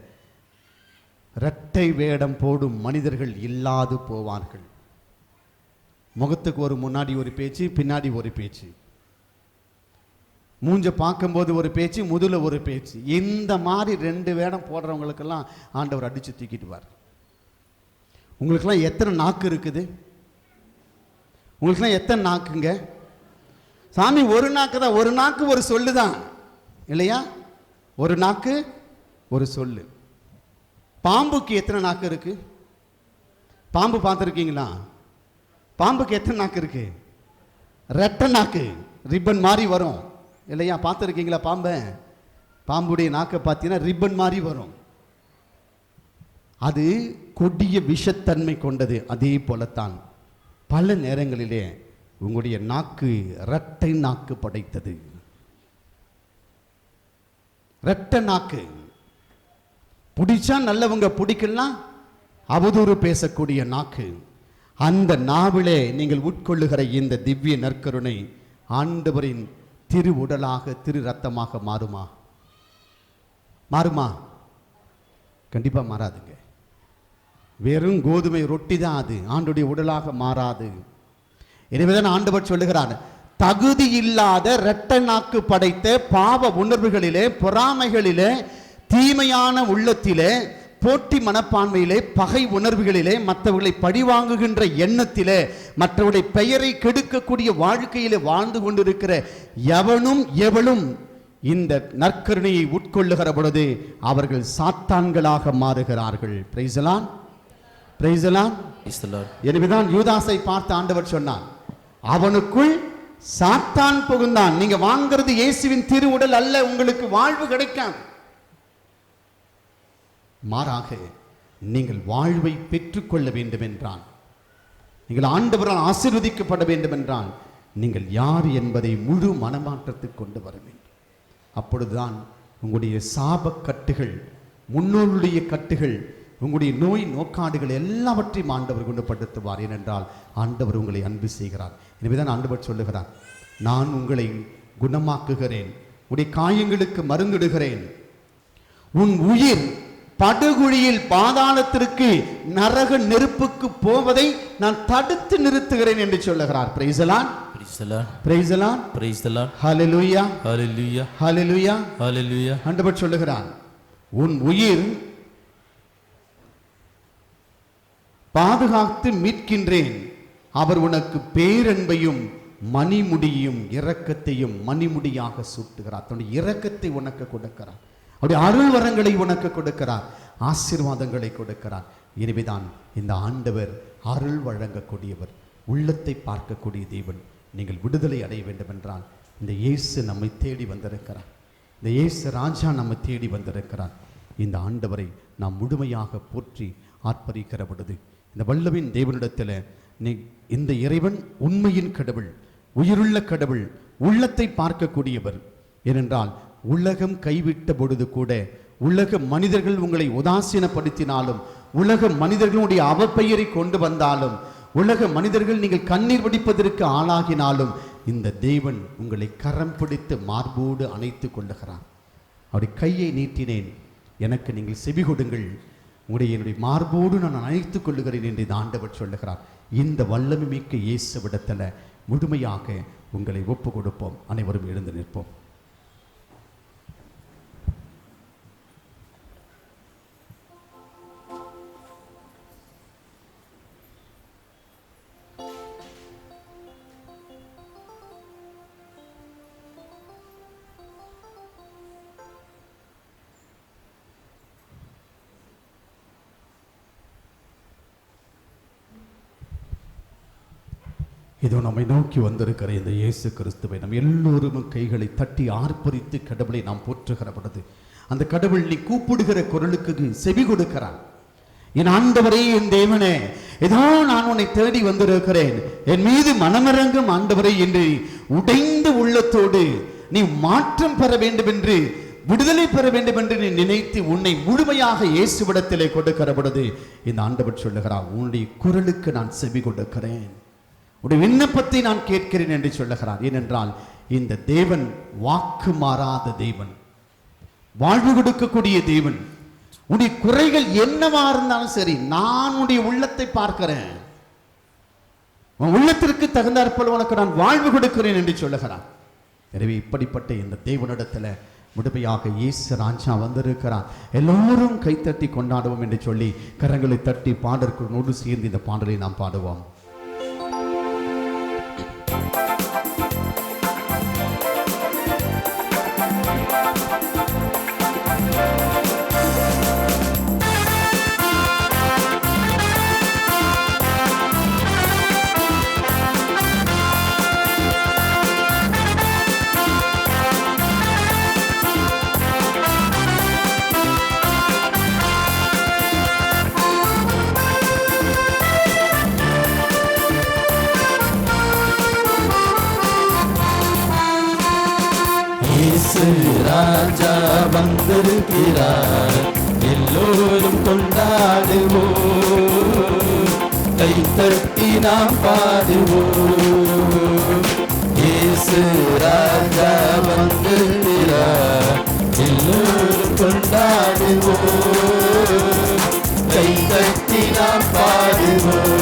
இரட்டை வேடம் போடும் மனிதர்கள் இல்லாது போவார்கள். முகத்துக்கு ஒரு முன்னாடி ஒரு பேச்சு, பின்னாடி ஒரு பேச்சு, மூஞ்ச பார்க்கும்போது ஒரு பேச்சு, முதுல ஒரு பேச்சு. இந்த மாதிரி 2 வேடம் போடுறவங்களுக்கெல்லாம் ஆண்டவர் அடிச்சு தூக்கிட்டுவார். உங்களுக்கெல்லாம் எத்தனை நாக்கு இருக்குது? உங்களுக்கெல்லாம் எத்தனை நாக்குங்க? சாமி ஒரு நாக்கு தான், ஒரு நாக்கு ஒரு சொல்லு தான் இல்லையா? ஒரு நாக்கு ஒரு சொல்லு. பாம்புக்கு எத்தனை நாக்கு இருக்கு? பாம்பு பார்த்துருக்கீங்களா? பாம்புக்கு எத்தனை நாக்கு இருக்கு? ரெட்டை நாக்கு, ரிப்பன் மாதிரி வரும் இல்லையா? பார்த்துருக்கீங்களா பாம்பை? பாம்புடைய நாக்கை பார்த்தீங்கன்னா ரிப்பன் மாதிரி வரும். அது கொடிய விஷத்தன்மை கொண்டது. அதே போலத்தான் பல நேரங்களிலே உங்களுடைய நாக்கு இரட்டை நாக்கு படைத்தது. இரட்டை நாக்கு. பிடிச்சா நல்லவங்க, பிடிக்கலாம் அவதூறு பேசக்கூடிய நாக்கு. அந்த நாவிலே நீங்கள் உட்கொள்ளுகிற இந்த திவ்ய நற்கருணை ஆண்டவரின் திரு உடலாக திரு ரத்தமாக மாறுமா? மாறுமா? கண்டிப்பா மாறாதுங்க. வெறும் கோதுமை ரொட்டி தான் அது, ஆண்டுடைய உடலாக மாறாது. எனவேதான் ஆண்டவர் சொல்லுகிறார், தகுதி இல்லாத இரட்டை நாக்கு படைத்த பாவ உணர்வுகளிலே, பொறாமைகளிலே, தீமையான உள்ளத்திலே, போட்டி மனப்பான்மையிலே, பகை உணர்வுகளிலே, மற்றவர்களை பழிவாங்குகின்ற எண்ணத்திலே, மற்றவருடைய பெயரை கெடுக்கக்கூடிய வாழ்க்கையிலே வாழ்ந்து கொண்டிருக்கிற எவனும் எவளும் இந்த நற்கருணையை உட்கொள்ளுகிற பொழுது அவர்கள் சாத்தான்களாக மாறுகிறார்கள். Price the Lord, praise the Lord. எனவேதான் யூதாசை பார்த்து ஆண்டவர் சொன்னார், அவனுக்குள் சாத்தான் புகுந்தான். நீங்க வாங்கிறது இயேசுவின் திரு உடல் அல்ல, உங்களுக்கு வாழ்வு கிடைக்காது. மாறாக நீங்கள் வாழ்வை பெற்றுக்கொள்ள வேண்டும் என்றால், நீங்கள் ஆண்டவரால் ஆசீர்வதிக்கப்பட வேண்டும் என்றால், நீங்கள் யார் என்பதை முழு மனமாற்றத்துக்கு கொண்டு வர வேண்டும். அப்பொழுதுதான் உங்களுடைய சாப கட்டுகள், முன்னோருடைய கட்டுகள், உங்களுடைய நோய் நோக்காடுகள் எல்லாவற்றையும் ஆண்டவர் குணப்படுத்துவார். ஏனென்றால் ஆண்டவர் உங்களை அன்பு செய்கிறார். எனவேதான் ஆண்டவர் சொல்லுகிறார், நான் உங்களை குணமாக்குகிறேன், உடைய காயங்களுக்கு மருந்திடுகிறேன், உன் உயிர் படுகுழியில் பாதாளத்திற்கு நரக நெருப்புக்கு போவதை நான் தடுத்து நிறுத்துகிறேன் என்று சொல்லுகிறார். Praise the Lord, praise the Lord, praise the Lord. Hallelujah, hallelujah, hallelujah, hallelujah. ஆண்டவர் சொல்லுகிறார், உன் உயிர் பாதுகாத்து மீட்கின்றேன். அவர் உனக்கு பேரன்பையும் மணிமுடியும் இரக்கத்தையும் மணிமுடியாக சூட்டுகிறார். தன்னுடைய இரக்கத்தை உனக்கு கொடுக்கிறார், அவருடைய அருள் வரங்களை உனக்கு கொடுக்கிறார், ஆசீர்வாதங்களை கொடுக்கிறார். எனவேதான் இந்த ஆண்டவர் அருள் வழங்கக்கூடியவர், உள்ளத்தை பார்க்கக்கூடிய தேவன். நீங்கள் விடுதலை அடைய வேண்டும் என்றால் இந்த இயேசு நம்மை தேடி வந்திருக்கிறார், இந்த இயேசு ராஜா நம்மை தேடி வந்திருக்கிறார். இந்த ஆண்டவரை நாம் முழுமையாக போற்றி ஆர்ப்பரிக்கிற பொழுது இந்த வல்லவின் தேவனிடத்தில் இந்த இறைவன் உண்மையின் கடவுள், உயிருள்ள கடவுள், உள்ளத்தை பார்க்கக்கூடியவர். ஏனென்றால் உலகம் கைவிட்ட பொழுது கூட, உலக மனிதர்கள் உங்களை உதாசீனப்படுத்தினாலும், உலக மனிதர்களுடைய அவப்பெயரை கொண்டு வந்தாலும், உலக மனிதர்கள் நீங்கள் கண்ணீர் வடிப்பதற்கு ஆளாகினாலும், இந்த தேவன் உங்களை கரம் பிடித்து மார்போடு அணைத்து கொள்ளுகிறார். அவருடைய கையை நீட்டினேன், எனக்கு நீங்கள் செவி கொடுங்கள், என்னுடைய மார்போடு நான் அணைத்துக் கொள்ளுகிறேன் என்று இந்த ஆண்டவர் சொல்லுகிறார். இந்த வல்லமை மிக்க இயேசுவிடத்தில் முழுமையாக உங்களை ஒப்பு கொடுப்போம். அனைவரும் எழுந்து நிற்போம். இதோ நம்மை நோக்கி வந்திருக்கிற இந்த இயேசு கிறிஸ்துவை நம் எல்லோரும் கைகளை தட்டி ஆர்ப்பரித்து கடவுளை நாம் போற்றுகிற பொழுது, அந்த கடவுள் நீ கூப்பிடுகிற குரலுக்கு செவி கொடுக்கிறார். என் ஆண்டவரே, என் தேவனே, ஏதோ நான் உன்னை தேடி வந்திருக்கிறேன், என் மீது மனமிறங்கும் ஆண்டவரே என்று உடைந்த உள்ளத்தோடு நீ மாற்றம் பெற வேண்டும் என்று, விடுதலை பெற வேண்டும் என்று நீ நினைத்து உன்னை முழுமையாக இயேசுவிடத்திலே கொடுக்கிற பொழுது இந்த ஆண்டவர் சொல்லுகிறார், உன்னுடைய குரலுக்கு நான் செவி கொடுக்கிறேன், உடைய விண்ணப்பத்தை நான் கேட்கிறேன் என்று சொல்லுகிறார். ஏனென்றால் இந்த தேவன் வாக்கு மாறாத தேவன், வாழ்வு கொடுக்கக்கூடிய தேவன். உடைய குறைகள் என்னவா இருந்தாலும் சரி, நான் உடைய உள்ளத்தை பார்க்கிறேன், உன் உள்ளத்திற்கு தகுந்தாற்போல் உனக்கு நான் வாழ்வு கொடுக்கிறேன் என்று சொல்லுகிறார். எனவே இப்படிப்பட்ட இந்த தேவனிடத்தில் முழுமையாக இயேசு ராஜா வந்திருக்கிறார். எல்லோரும் கைத்தட்டி கொண்டாடுவோம் என்று சொல்லி கரங்களை தட்டி பாடற்குள்ளோடு சேர்ந்து இந்த பாடலை நாம் பாடுவோம். ராஜா வந்திருக்கிறார், எல்லோரும் கொண்டாடுவோம், கைத்தட்டி நாம் பாடுவோம். இயேசு ராஜா வந்திருக்கிறார், எல்லோரும் கொண்டாடுவோம். கைத்தட்டி நாம் பாடுவோம்.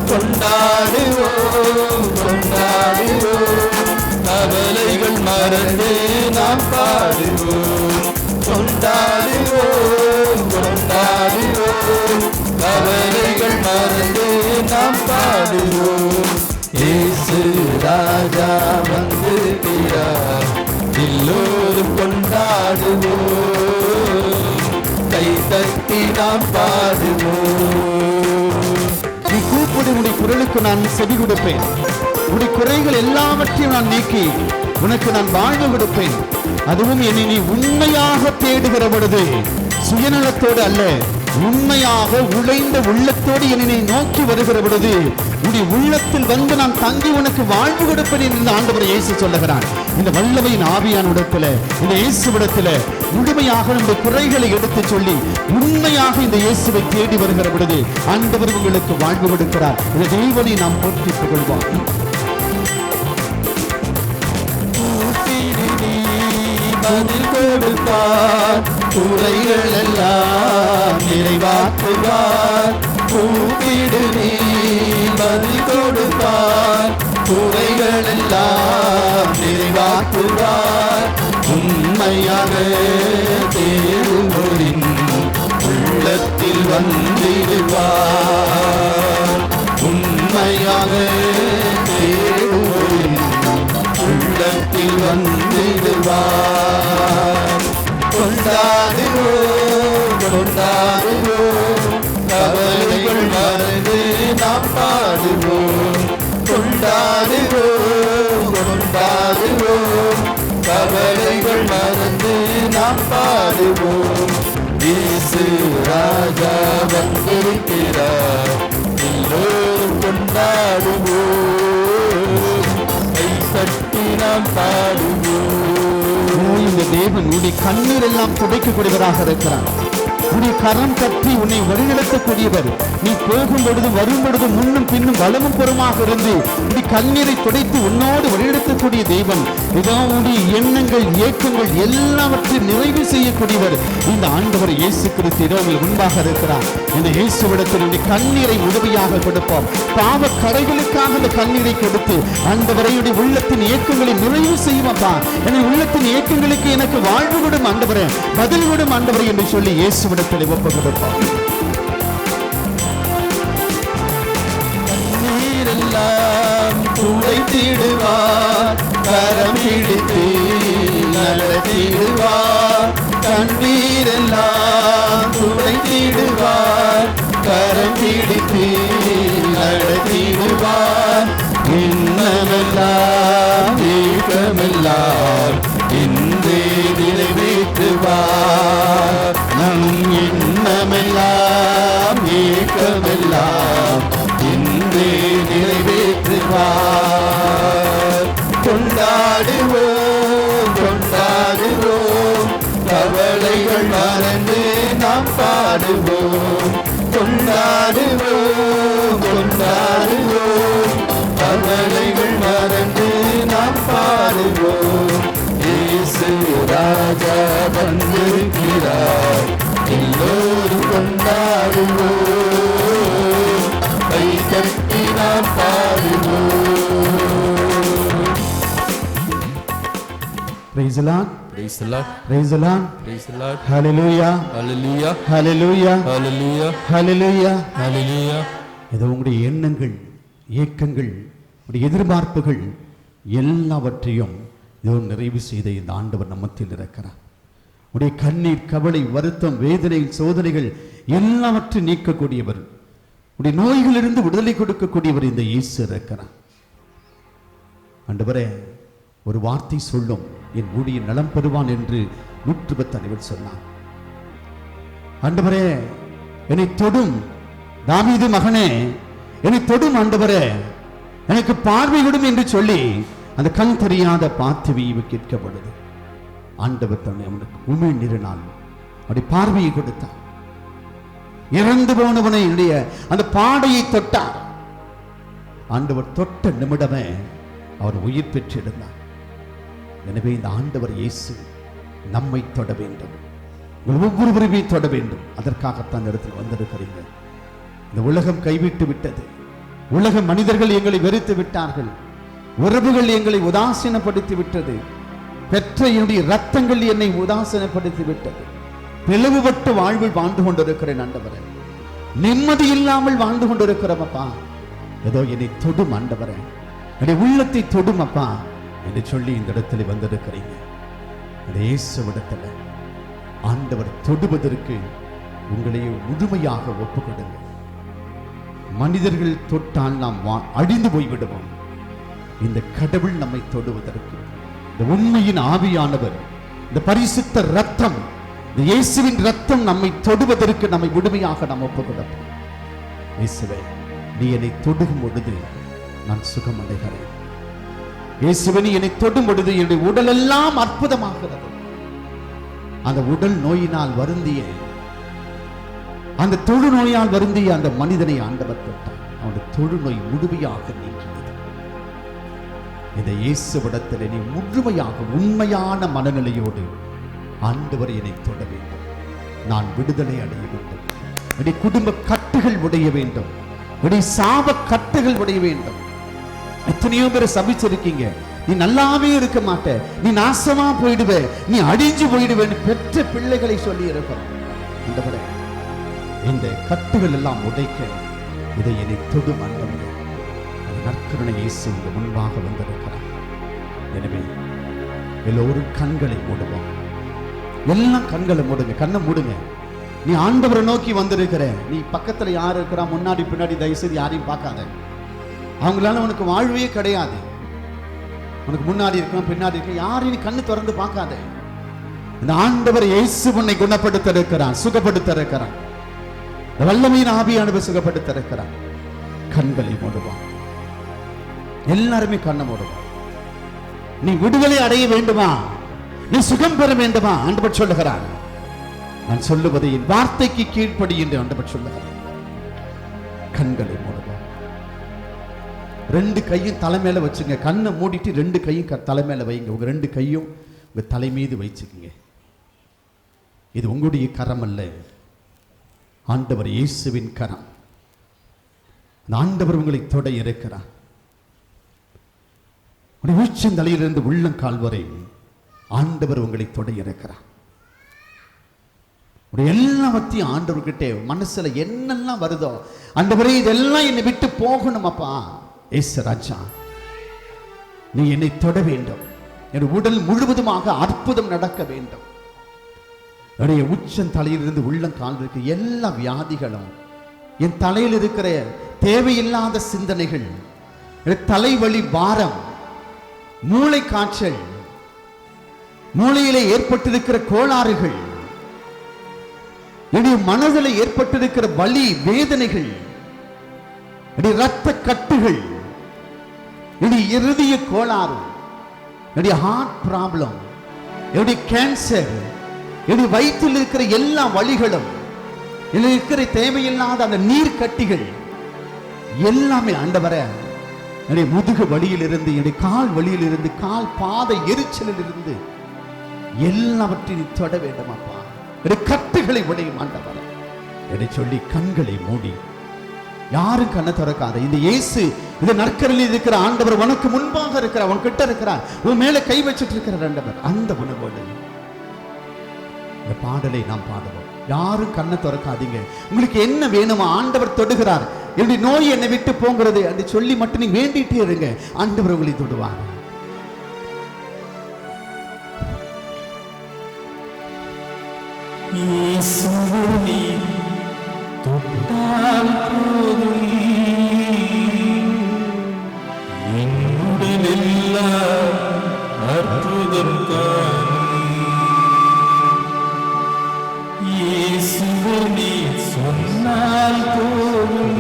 கொண்டாடுவோம், கொண்டாடுவோம், கவலைகள் மறந்து நாம் பாடுவோம். கொண்டாடுவோம், கொண்டாடுவோம், கவலைகள் மறந்து நாம் பாடுவோம். இயேசு ராஜா வந்திருக்கிறார், எல்லோரும் கொண்டாடுவோம். கைத்தட்டி நாம் பாடுவோம். நீ கூப்பிடு, உன்னுடைய குரலுக்கு நான் செவி கொடுப்பேன். உன்னுடைய குறைகள் எல்லாவற்றையும் நான் நீக்கி உனக்கு நான் வாழ்வு கொடுப்பேன். அதுவும் என்னை நீ உண்மையாக தேடுகிற பொழுது, சுயநலத்தோடு அல்ல, உண்மையாக உழைந்த உள்ளத்தோடு என்னை நோக்கி வருகிற பொழுது, உன்னுடைய உள்ளத்தில் வந்து நான் தங்கி உனக்கு வாழ்வு கொடுப்பேன் என்று ஆண்டவர் இயேசு சொல்லுகிறான். இந்த வல்லமையின் ஆவியான இடத்துல, இந்த இயேசுவிடத்துல முழுமையாக நம்முடைய குறைகளை எடுத்து சொல்லி உண்மையாக இந்த இயேசுவை தேடி வருகிற பொழுது ஆண்டவர் உங்களுக்கு வாழ்வு கொடுக்கிறார். இந்த தேவனை நாம் போற்றிக் கொள்வோம். பதில் கொடுப்பார், குறைகள் எல்லாம் நிறைவாக்குவார். கூப்பிடு நீ பதில் கொடுப்பார், குறைகள் எல்லாம் நிறைவாக்குவார். உண்மையாக தேடுவோரின் உள்ளத்தில் வந்திடுவார். உண்மையாக தேடுவோரின் உள்ளத்தில் வந்திடுவார். கொண்டாடுவோம், கொண்டாடுவோம், கவலைகள் மறந்து நாம் பாடுவோம். கொண்டாடுவோம், கொண்டாடுவோம், கவலைகள் மறந்து நாம் பாடுவோம். இயேசு ராஜா வந்திருக்கிறார், எல்லோரும் கொண்டாடுவோம். கைத்தட்டி நாம் பாடுவோம். இந்த தேவன் உன்னுடைய கண்ணீர் எல்லாம் துடைக்கக்கூடியவராக இருக்கிறார். உன்னுடைய கரம் கட்டி உன்னை வழிநடத்தக்கூடியவர். நீ போகும் பொழுது வரும் பொழுது முன்னும் பின்னும் வலமும் புறமாக இருந்து உன்னுடைய கண்ணீரை துடைத்து உன்னோடு வழிநடத்தக்கூடிய தேவன். இதோ உன்னுடைய எண்ணங்கள், ஏக்கங்கள் எல்லாவற்றையும் நிறைவு செய்யக்கூடியவர் இந்த ஆண்டவர் இயேசு கிறிஸ்து இதோ உங்களுக்கு முன்பாக இருக்கிறார். இந்த இயேசுவிடத்தில் உன்னுடைய கண்ணீரை உதவியாக கொடுப்போம். பாவ கரைகளுக்காக இந்த கண்ணீரை கொடுத்து ஆண்டவரையுடைய உள்ளத்தின் ஏக்கங்களை நிறைவு செய்யுமாப்பா. என் உள்ளத்தின் ஏக்கங்களுக்கு எனக்கு வாழ்வு விடும் ஆண்டவரே, பதில் விடும் ஆண்டவரே என்று சொல்லி இயேசுவிடத்தில் ஒப்பு கொடுப்போம். கண்ணீரெல்லாம் துடைத்திடுவார், கரம் பிடித்து நடத்திடுவார். கண்ணீரெல்லாம் துடைத்திடுவார், கரம் பிடித்து நடத்திடுவார். இன்னமெல்லாம் ஏக்கமெல்லாம் இன்றே நிறைவேற்றுவார். நம் இன்னமெல்லாம் ஏக்கமெல்லாம் இன்றே நிறைவேற்றுவார். கொண்டாடுவோம், கொண்டாடுவோம், கவலைகள் மறந்து நாம் பாடுவோம். கொண்டாடுவோம், கொண்டாடுவோம், கவலைகள் மறந்து நாம் பாடுவோம். இயேசு ராஜா வந்திருக்கிறார், எல்லோரும் கொண்டாடுவோம். கைத்தட்டி நாம் பாடுவோம். Praise the Lord. Praise the Lord. Praise the Lord. Praise the Lord. Hallelujah. Hallelujah. Hallelujah. Hallelujah. Hallelujah. Hallelujah. இது உங்களுடைய எண்ணங்கள், ஏக்கங்கள், உங்களுடைய எதிர்பார்ப்புகள் எல்லாவற்றையும் இதோ நிறைவு செய்த இந்த ஆண்டவர் நம்மத்தில் இருக்கிறார். உடைய கண்ணீர், கவலை, வருத்தம், வேதனை, சோதனைகள் எல்லாவற்றையும் நீக்கக்கூடியவர், உடைய நோய்களிலிருந்து விடுதலை கொடுக்கக்கூடியவர் இந்த இயேசு இருக்கிறார். ஆண்டவரே, ஒரு வார்த்தை சொல்லும், என் ஊழியன் நலம் பெறுவான் என்று 110 சொன்னார். ஆண்டவரே, என்னை தொடும் தாவீது மகனே, என்னை தொடும் ஆண்டவரே, எனக்கு பார்வை விடும் என்று சொல்லி அந்த கண் தெரியாத பார்த்திவையை கேட்கப்படுது. ஆண்டவர் தன்னை அவனுக்கு உமிழ் நீரினால் அப்படி பார்வையை கொடுத்தார். இறந்து போனவனுடைய அந்த பாடையை தொட்டார். ஆண்டவர் தொட்ட நிமிடமே அவர் உயிர் பெற்றிருந்தார். எனவே இந்த ஆண்டவர் இயேசு நம்மை தொட வேண்டும், ஒவ்வொருவருமே தொட வேண்டும். அதற்காகத்தான் இடத்தில் வந்திருக்கிறீங்க. இந்த உலகம் கைவிட்டு விட்டது. உலக மனிதர்கள் எங்களை வெறுத்து விட்டார்கள். உறவுகள் எங்களை உதாசீனப்படுத்தி விட்டது. பெற்ற என்னுடைய ரத்தங்கள் என்னை உதாசீனப்படுத்தி விட்டது. பிளவுபட்டு வாழ்வில் வாழ்ந்து கொண்டிருக்கிறேன் ஆண்டவரே. நிம்மதி இல்லாமல் வாழ்ந்து கொண்டிருக்கிறோமப்பா. ஏதோ என்னை தொடும் ஆண்டவரே, என்னுடைய உள்ளத்தை தொடும் அப்பா என்று சொல்லி இந்த இடத்துல வந்திருக்கிறீங்க. இந்த இயேசுவிடத்தில் ஆண்டவர் தொடுவதற்கு உங்களையே முழுமையாக ஒப்புக்கொடுங்க. மனிதர்கள் தொட்டால் நாம் அழிந்து போய்விடுவோம். இந்த கடவுள் நம்மை தொடுவதற்கு, இந்த உண்மையின் ஆவியானவர், இந்த பரிசுத்த ரத்தம், இந்த இயேசுவின் ரத்தம் நம்மை தொடுவதற்கு நம்மை முழுமையாக நாம் ஒப்புக்கொடுப்போம். இயேசுவே, நீ என்னை தொடும் பொழுது நான் சுகம் அடைகிறேன். இயேசுவே, நீ என்னை தொடும் பொழுது என்னுடைய உடல் எல்லாம் அற்புதமாகிறது. அந்த உடல் நோயினால் வருந்திய, அந்த தொழு நோயால் வருந்திய அந்த மனிதனை ஆண்டவர் தொட்டார். அவனுடைய தொழு நோய் முழுமையாக நீக்கியது. இந்த இயேசுவிடத்தில் நீ முழுமையாக உண்மையான மனநிலையோடு ஆண்டவர் என்னை தொட வேண்டும், நான் விடுதலை அடைய வேண்டும், என்னுடைய குடும்ப கட்டுகள் உடைய வேண்டும், என்னுடைய சாப கட்டுகள் உடைய வேண்டும். எத்தனையோ பேர் சபிச்சிருக்கீங்க, நீ நல்லாவே இருக்க மாட்ட, நீ நாசமா போயிடுவ, நீ அழிஞ்சு போயிடுவேன்னு பெற்ற பிள்ளைகளை சொல்லி இருக்கிறோம். இந்த கட்டுகள் எல்லாம் உடைக்க இதை என்னை தொடும் ஆண்டவரே. அந்த நற்கருணை இயேசு இங்கு முன்பாக வந்திருக்கிறார். எனவே எல்லோரும் கண்களை மூடுவோம். எல்லாம் கண்களை மூடுங்க, கண்ணை மூடுங்க. நீ ஆண்டவரை நோக்கி வந்திருக்கிற, நீ பக்கத்துல யார் இருக்கிறா, முன்னாடி பின்னாடி தயவுசெய்து யாரையும் பார்க்காத. அவங்களால உனக்கு வாழ்வே கிடையாது. உனக்கு முன்னாடி இருக்க பின்னாடி இருக்க யாரையும் நீ கண்ணு திறந்து பார்க்காத. இந்த ஆண்டவர் இயேசு உன்னை குணப்படுத்த இருக்கிறான், சுகப்படுத்த இருக்கிறான். இந்த வல்லமையின் ஆவியானவர் சுகப்படுத்த இருக்கிறான். கண்களை மூடுவான். எல்லாருமே கண்ணை மூடுவான். நீ விடுதலை அடைய வேண்டுமா, நீ சுகம் பெற வேண்டுமா, ஆண்டவர் சொல்லுகிறான். நான் சொல்லுவதை என் வார்த்தைக்கு கீழ்ப்படி என்று ஆண்டவர் சொல்லுகிறார். கண்களை மூடுவோம். ரெண்டு கையும் தலைமையில வச்சுங்க. கண்ணை மூடிட்டு ரெண்டு கையும் தலைமையில வைங்க. உங்க ரெண்டு கையும் உங்க தலை மீது வச்சுக்கங்க. இது உங்களுடைய கரம் அல்ல, ஆண்டவர் இயேசுவின் கரம். ஆண்டவர் உங்களை தொட இருக்கிறார். உச்சந்தலையிலிருந்து உள்ளங்கால் வரை ஆண்டவர் உங்களை தொட இருக்கிறார். எல்லாவற்றையும் ஆண்டவர்கிட்ட மனசுல என்னெல்லாம் வருதோ, ஆண்டவரே இதெல்லாம் என்னை விட்டு போகணும் அப்பா. ஏசு ராஜா, நீ என்னை தொட வேண்டும். என் உடல் முழுவதுமாக அற்புதம் நடக்க வேண்டும். என்னுடைய உச்சம் தலையிலிருந்து உள்ளங்கால் இருக்க எல்லா வியாதிகளும், என் தலையில் இருக்கிற தேவையில்லாத சிந்தனைகள், தலைவலி, பாரம், மூளை காய்ச்சல், மூளையிலே ஏற்பட்டிருக்கிற கோளாறுகள், என்னுடைய மனதில் ஏற்பட்டிருக்கிற வலி, வேதனைகள், என்னுடைய இரத்த கட்டுகள், என்னுடைய இருதய கோளாறு, என்னுடைய ஹார்ட் ப்ராப்ளம், என்னுடைய கேன்சர், என்னுடைய வயிற்றில் இருக்கிற எல்லா வலிகளும், என்னுடைய இருக்கிற தேவையில்லாத அந்த நீர் கட்டிகள் எல்லாமே ஆண்டவரே, என்னுடைய முதுகு வலியில் இருந்து, என்னுடைய கால் வலியில் இருந்து, கால் பாத எரிச்சலில் இருந்து எல்லாவற்றையும் தொட வேண்டும் அப்பா. என்னுடைய கட்டுகளை உடையும் ஆண்டவரே என்னை சொல்லி கண்களை மூடி, யாரும் கண்ணை திறக்காத. இந்த இயேசு, இந்த நற்கரில் இருக்கிற ஆண்டவர் உனக்கு முன்பாக இருக்கிறார், உன் கிட்ட இருக்கிறார், உன் மேல கை வச்சிட்டு இருக்கிற ஆண்டவர். அந்த உணவோடு இந்த பாடலை நாம் பாடுவோம். யாரும் கண்ணை திறக்காதீங்க. உங்களுக்கு என்ன வேணுமோ ஆண்டவர் தொடுகிறார். என்னுடைய நோய் என்னை விட்டு போங்கிறது என்று சொல்லி மட்டும் நீங்க வேண்டிட்டே இருங்க, ஆண்டவர் உங்களை தொடுவார். இயேசுவே தொட்டால் போதும் என்னுடனெல்லாம் அற்புதம் காணும். இயேசுவே சொன்னால் போதும்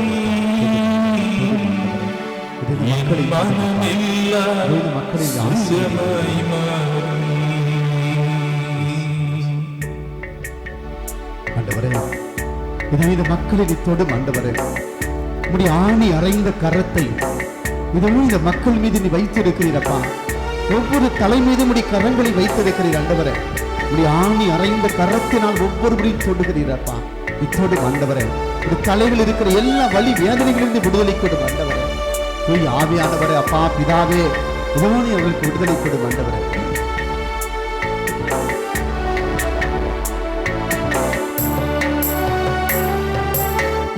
என் மனமெல்லாம் சுகமாய் மாறும். இதோ இந்த மக்களை நீ தொடும் ஆண்டவரே. உம்முடைய ஆணி அறைந்த கரத்தை இதுவும் இந்த மக்கள் மீது நீ வைத்திருக்கிறீரப்பா. ஒவ்வொரு தலை மீதும் உடைய கரங்களை வைத்திருக்கிறீர் ஆண்டவரே. உடைய ஆணி அறைந்த கரத்தினால் ஒவ்வொருவரையும் தொடுகிறீரப்பா. இத்தோடு ஆண்டவரே, இந்த தலையில் இருக்கிற எல்லா வலி வேதனைகளிலிருந்து விடுதலை கொடு ஆண்டவரே. தூய் ஆவியானவரே, அப்பா பிதாவே, இதோனே அவர்களுக்கு விடுதலை கொடு ஆண்டவரே.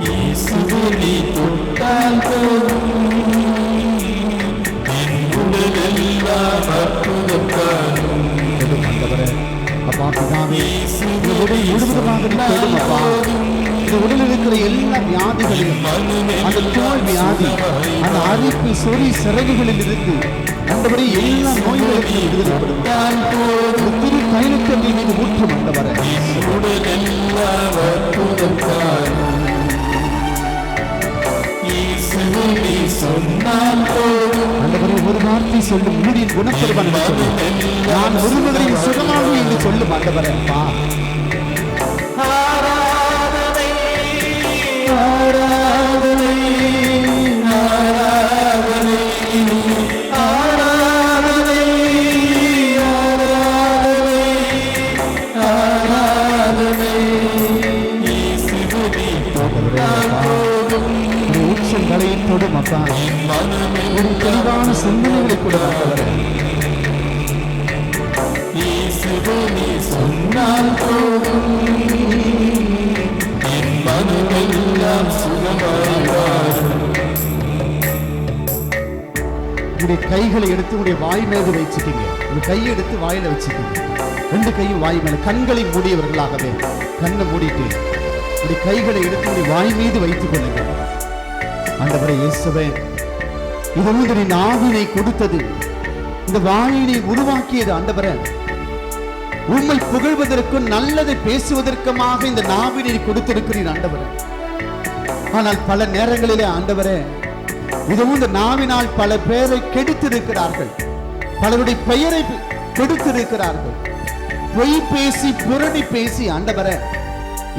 இயேசுவை தொட்டால் போதும், என் உடலெல்லாம் அற்புதம் காணும். ஆண்டவரே, அப்பா பிதாவே, இந்த உடல் முழுவதுமாக நீ தொடும் அப்பா. இந்த உடலில் இருக்கிற எல்லா வியாதிகளையும், அந்த தோல் வியாதி, அந்த அரிப்பு சொறி சிறகுகளில் இருந்து ஆண்டவரே எல்லா நோய்களுக்கும் விடுதலை கொடுத்தால் திரு தைலத்தை மீது ஊற்றும் ஆண்டவரே. உடலெல்லாம் அற்புதம் காணும். இயேசுவை சொன்னால் போதும், ஆண்டவரே, ஒரு வார்த்தை சொல்லும் ஊழியன் குணப்படுவான் என்று சொல்லு. நான் ஒருவரையும் சுகமாக என்று சொல்லும் ஆண்டவரே. அப்பா ஆராதனை ஆராதனை ஆராதனை ஆராதனை ஆராதனை ஆராதனை. இயேசுவை தொட்டால் போதும், உச்சங்களை தொடும் அப்பா. ஒரு தெளிவான சிந்தனைகளை கூட ஆண்டவரே. இயேசுவை சொன்னால் போதும், என் மனமெல்லாம் சுகமாய் மாறும். உங்களுடைய கைகளை எடுத்து உங்களுடைய வாய் மீது வச்சுக்கீங்க. உங்க கையை எடுத்து வாயில வச்சுக்கீங்க. ரெண்டு கையும் வாய் மேல, கண்களை மூடியவர்களாகவே கண்ணை மூடிட்டு உங்களுடைய கைகளை எடுத்து உங்களுடைய வாய் மீது வைத்துக் கொள்ளுங்க. ஆண்டவரே இயேசுவே, இது உங்களுடைய நாவினை கொடுத்தது, இந்த வாயினை உருவாக்கியது ஆண்டவரே. உம்மை புகழ்வதற்கும் நல்லதை பேசுவதற்குமாக இந்த நாவினை கொடுத்திருக்கிறீர் ஆண்டவரே. ஆனால் பல நேரங்களிலே ஆண்டவரே, இதுவும் இந்த நாவினால் பல பேரை கெடுத்திருக்கிறார்கள், பலருடைய பெயரை கெடுத்திருக்கிறார்கள். பொய் பேசி புரணி பேசி ஆண்டவரே,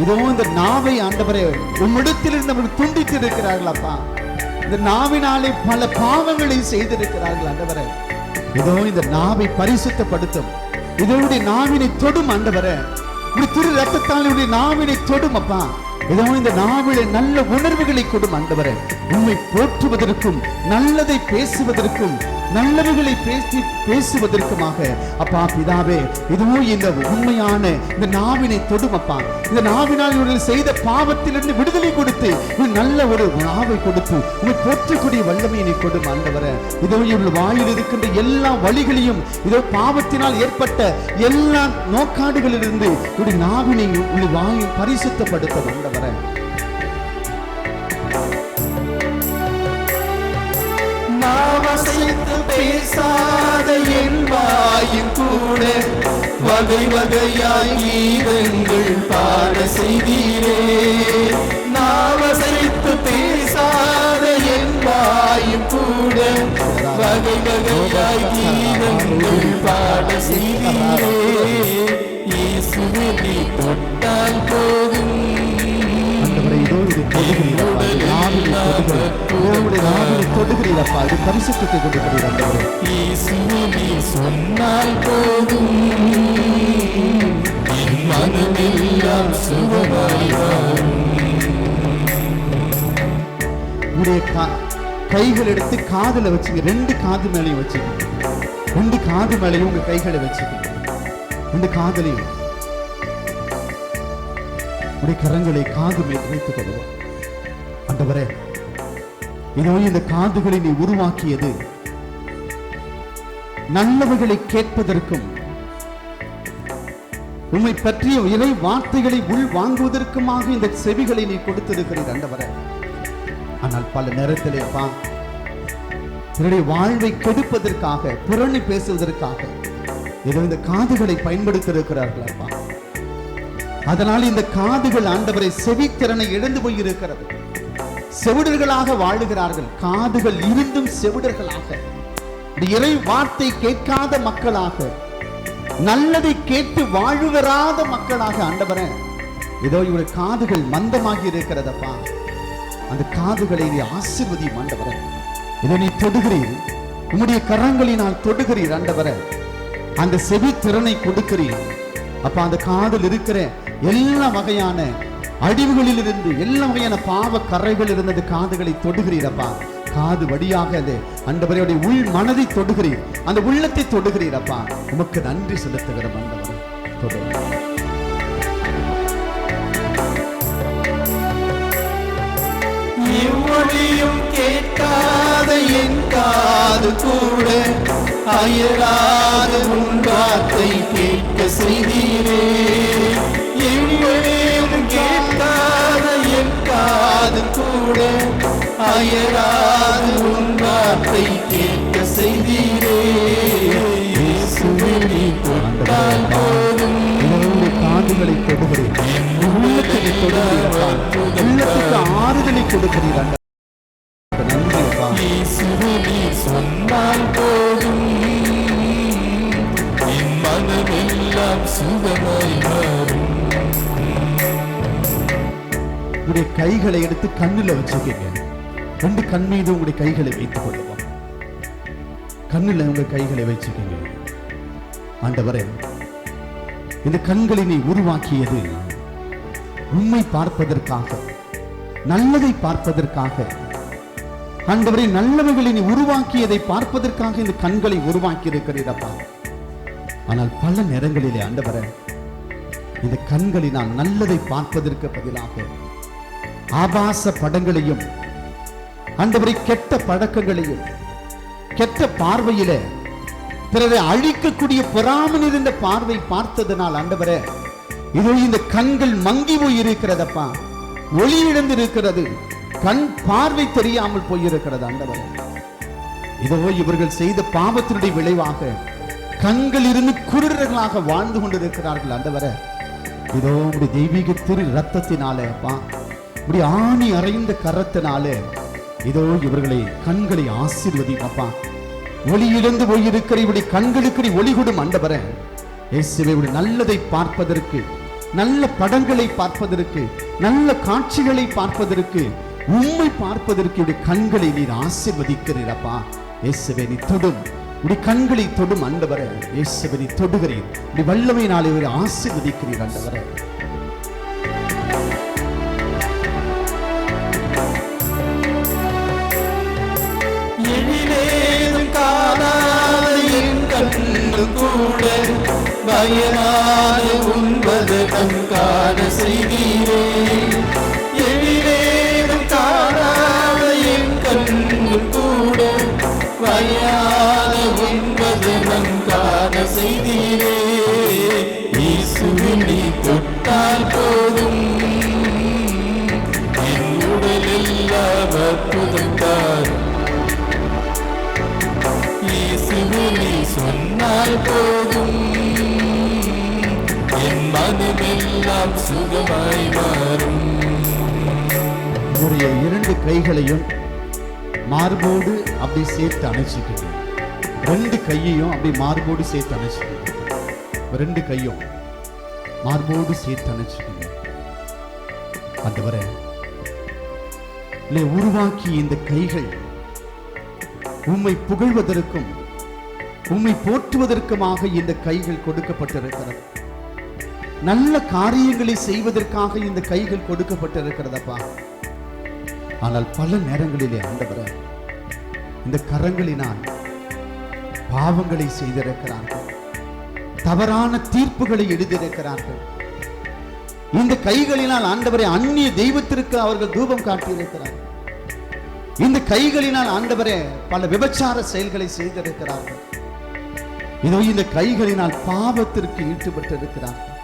இதுவும் இந்த நாவை ஆண்டவரே உம்மிடத்தில் இருந்து துண்டித்து இருக்கிறார்கள் அப்பா. இந்த நாவினாலே பல பாவங்களை செய்திருக்கிறார்கள் ஆண்டவரே. இதோ இந்த நாவை பரிசுத்தப்படுத்தும். இதோடைய நாவினை தொடும் ஆண்டவரே. திரு ரத்தத்தால் நாவினை தொடும் அப்பா. இதோ இந்த நாவிலே நல்ல உணர்வுகளை கொடும் ஆண்டவரே. உம்மை போற்றுவதற்கும் நல்லதை பேசுவதற்கும் நல்லவர்களை பேசுவதற்குமாக அப்பா பிதாவே, இதுவும் இந்த உண்மையான இந்த நாவினை தொடும் அப்பா. இந்த நாவினால் இவர்கள் செய்த பாவத்திலிருந்து விடுதலை கொடுத்து நல்ல ஒரு நாவை கொடுத்து உண்மை போற்றக்கூடிய வல்லமையினை கொடும் ஆண்டவரே. இதோ இவர்கள் வாயில் இருக்கின்ற எல்லா வழிகளையும், இதோ பாவத்தினால் ஏற்பட்ட எல்லா நோக்காடுகளிலிருந்து இவருடைய நாவினை உங்களுடைய வாயை பரிசுத்தப்படுத்த ஆண்டவரே. நாவசைத்து பேசாத என் வாயும் கூட வகை வகையாய் கீதங்கள் பாட செய்தீரே. நாவசைத்து பேசாத என் வாயும் கூட வகை வகையாய் கீதங்கள் பாட செய்தீரே. இயேசுவை தொட்டால் போதும், தொடுகிறீரப்பா. இது பரிசுத்தத்தை கொடுக்கிறீர். இயேசுவை சொன்னால் போதும், என் மனமெல்லாம் சுகமாய் மாறும். உங்களுடைய கைகள் எடுத்து காதுல வச்சுங்க. ரெண்டு காது மேலையும் வச்சுங்க. ரெண்டு காது மேலையும் உங்க கைகளை வச்சுங்க. ரெண்டு காதலையும் உடைய கரங்களை காது மேல் வைத்துக் கொள்வோம். ஆண்டவரே, இதோ இந்த காதுகளை நீ உருவாக்கியது நல்லவர்களை கேட்பதற்கும் உம்மை பற்றிய இறை வார்த்தைகளை உள் வாங்குவதற்குமாக இந்த செவிகளை நீ கொடுத்திருக்கிறீர் ஆண்டவரே. ஆனால் பல நேரத்திலே தன்னுடைய வாழ்வை கெடுப்பதற்காக, புரணி பேசுவதற்காக ஏதோ இந்த காதுகளை பயன்படுத்தியிருக்கிறார்கள் அப்பா. அதனால் இந்த காதுகள் ஆண்டவரை செவித்திறனை இழந்து போயிருக்கிறது. செவிடர்களாக வாழுகிறார்கள். காதுகள் இருந்தும் செவிடர்களாக, இறை வார்த்தை கேட்காத மக்களாக, நல்லதை கேட்டு வாழுவராத மக்களாக ஆண்டவரே இதோ இவருடைய காதுகள் மந்தமாகி இருக்கிறதப்பா, அந்த காதுகளை நீ ஆசீர்வதியும் ஆண்டவரே. இதை நீ தொடுகிறீர், உம்முடைய கரங்களினால் தொடுகிறீர் ஆண்டவரே. அந்த செவி திறனை கொடுக்கிறீர் அப்பா. அந்த காதில் இருக்கிற எல்லா வகையான அழிவுகளில் இருந்து, எல்லா வகையான பாவ கரைகள் இருந்தது காதுகளை தொடுகிறீரப்பா. காது வழியாக அது ஆண்டவரே உள் மனதை தொடுகிறீர், அந்த உள்ளத்தை தொடுகிறீர் அப்பா. உமக்கு நன்றி செலுத்துகிறோம் ஆண்டவரே. தொடு. எவ்வழியும் கேட்காத என் காது கூட அயராத உன் வார்த்தை கேட்க செய்தீரே. எவ்வழியும் கேட்காத என் காது கூட அயராத உன் வார்த்தை கேட்க செய்தீரே. இயேசுவே நீ தொட்டால் போதும். காதுகளை தொடுகிறீர், உள்ளத்துக்கு தொடுகிறீர், உள்ளத்துக்கு ஆறுதலை கொடுக்கிறீர். இயேசுவே நீ சொன்னால் போதும், என் மனமெல்லாம் சுகமாய் மாறும். உங்களுடைய கைகளை எடுத்து கண்ணுல வச்சுக்கீங்க. 2 கண் மீது உங்களுடைய கைகளை வைத்துக் கொள்ளுவோம். கண்ணுல உங்க கைகளை வச்சுக்கீங்க. ஆண்டவரே, இந்த கண்களை நீ உருவாக்கியது உண்மை பார்ப்பதற்காக, நல்லதை பார்ப்பதற்காக. ஆண்டவரே, நல்லவைகளை நீ உருவாக்கியதை பார்ப்பதற்காக இந்த கண்களை உருவாக்கி இருக்கிறீரப்பா. ஆனால் பல நேரங்களிலே ஆண்டவரே, இந்த கண்களினால் நல்லதை பார்ப்பதற்கு பதிலாக ஆபாச படங்களையும், ஆண்டவரை கெட்ட பழக்கங்களையும், கெட்ட பார்வையில பிறரை அழிக்கக்கூடிய பொறாமல் இருந்த பார்வை பார்த்ததனால் ஆண்டவரே, இதோ இந்த கண்கள் மங்கி போய் இருக்கிறதப்பா, ஒளி இழந்து இருக்கிறது, கண் பார்வை தெரியாமல் போயிருக்கிறது ஆண்டவரே. இதோ இவர்கள் செய்த பாவத்தினுடைய விளைவாக கண்கள் இருந்து குருடர்களாக வாழ்ந்து கொண்டிருக்கிறார்கள் ஆண்டவரே. இதோ உடைய தெய்வீக திரு ரத்தத்தினாலே அப்பா, உடைய ஆணி அறைந்த கரத்தினாலே இதோ இவர்களை கண்களை ஆசீர்வதியும் அப்பா. ஒளி இழந்து போயிருக்கிற இவருடைய கண்களுக்கு ஒளி கொடும் ஆண்டவரே. இயேசுவே, நல்லதை பார்ப்பதற்கு, நல்ல படங்களை பார்ப்பதற்கு, நல்ல காட்சிகளை பார்ப்பதற்கு, உண்மை பார்ப்பதற்கு இவருடைய கண்களை நீர் ஆசீர்வதிக்கிறீர் அப்பா. இயேசுவே, நீ தொடும், உடைய கண்களை தொடும் ஆண்டவரே. இயேசுவே, நீ தொடுகிறீர், நீ வல்லமையினாலே இவரை ஆசீர்வதிக்கிறீர் ஆண்டவரே. கூட பயனான உண்பது கண்காண செய்தீரே. எழிலேதும் காணாத என் கண்கள் கூட பயனான உண்பது கண்காண செய்தீரே. இயேசுவே நீ தொட்டால் போதும், என் உடல் எல்லாம் அற்புதம் தாரும். இயேசுவே நீ சொன்னால் போதும், என் மனமெல்லாம் சுகமாய் மாறும். உங்களுடைய 2 கைகளையும் மார்போடு அப்படி சேர்த்து அணைச்சிக்கணும். 2 கையையும் அப்படி மார்போடு சேர்த்து அணைச்சிக்கணும். 2 கையும் மார்போடு சேர்த்து அணைச்சிக்கணும். ஆண்டவரே, உருவாக்கி இந்த கைகள் உம்மை புகழ்வதற்கும் உம்மை போற்றுவதற்குமாக இந்த கைகள் கொடுக்கப்பட்டிருக்கிறது. நல்ல காரியங்களை செய்வதற்காக இந்த கைகள் கொடுக்கப்பட்டிருக்கிறதப்பா. ஆனால் பல நேரங்களிலே ஆண்டவரே, இந்த கரங்களினால் பாவங்களை செய்திருக்கிறார்கள், தவறான தீர்ப்புகளை எழுதியிருக்கிறார்கள். இந்த கைகளினால் ஆண்டவரை அந்நிய தெய்வத்திற்கு அவர்கள் தூபம் காட்டியிருக்கிறார்கள். இந்த கைகளினால் ஆண்டவரே பல விபச்சார செயல்களை செய்திருக்கிறார்கள். இதோ இந்த கைகளினால் பாவத்திற்கு ஈடுபட்டிருக்கிறார்கள்.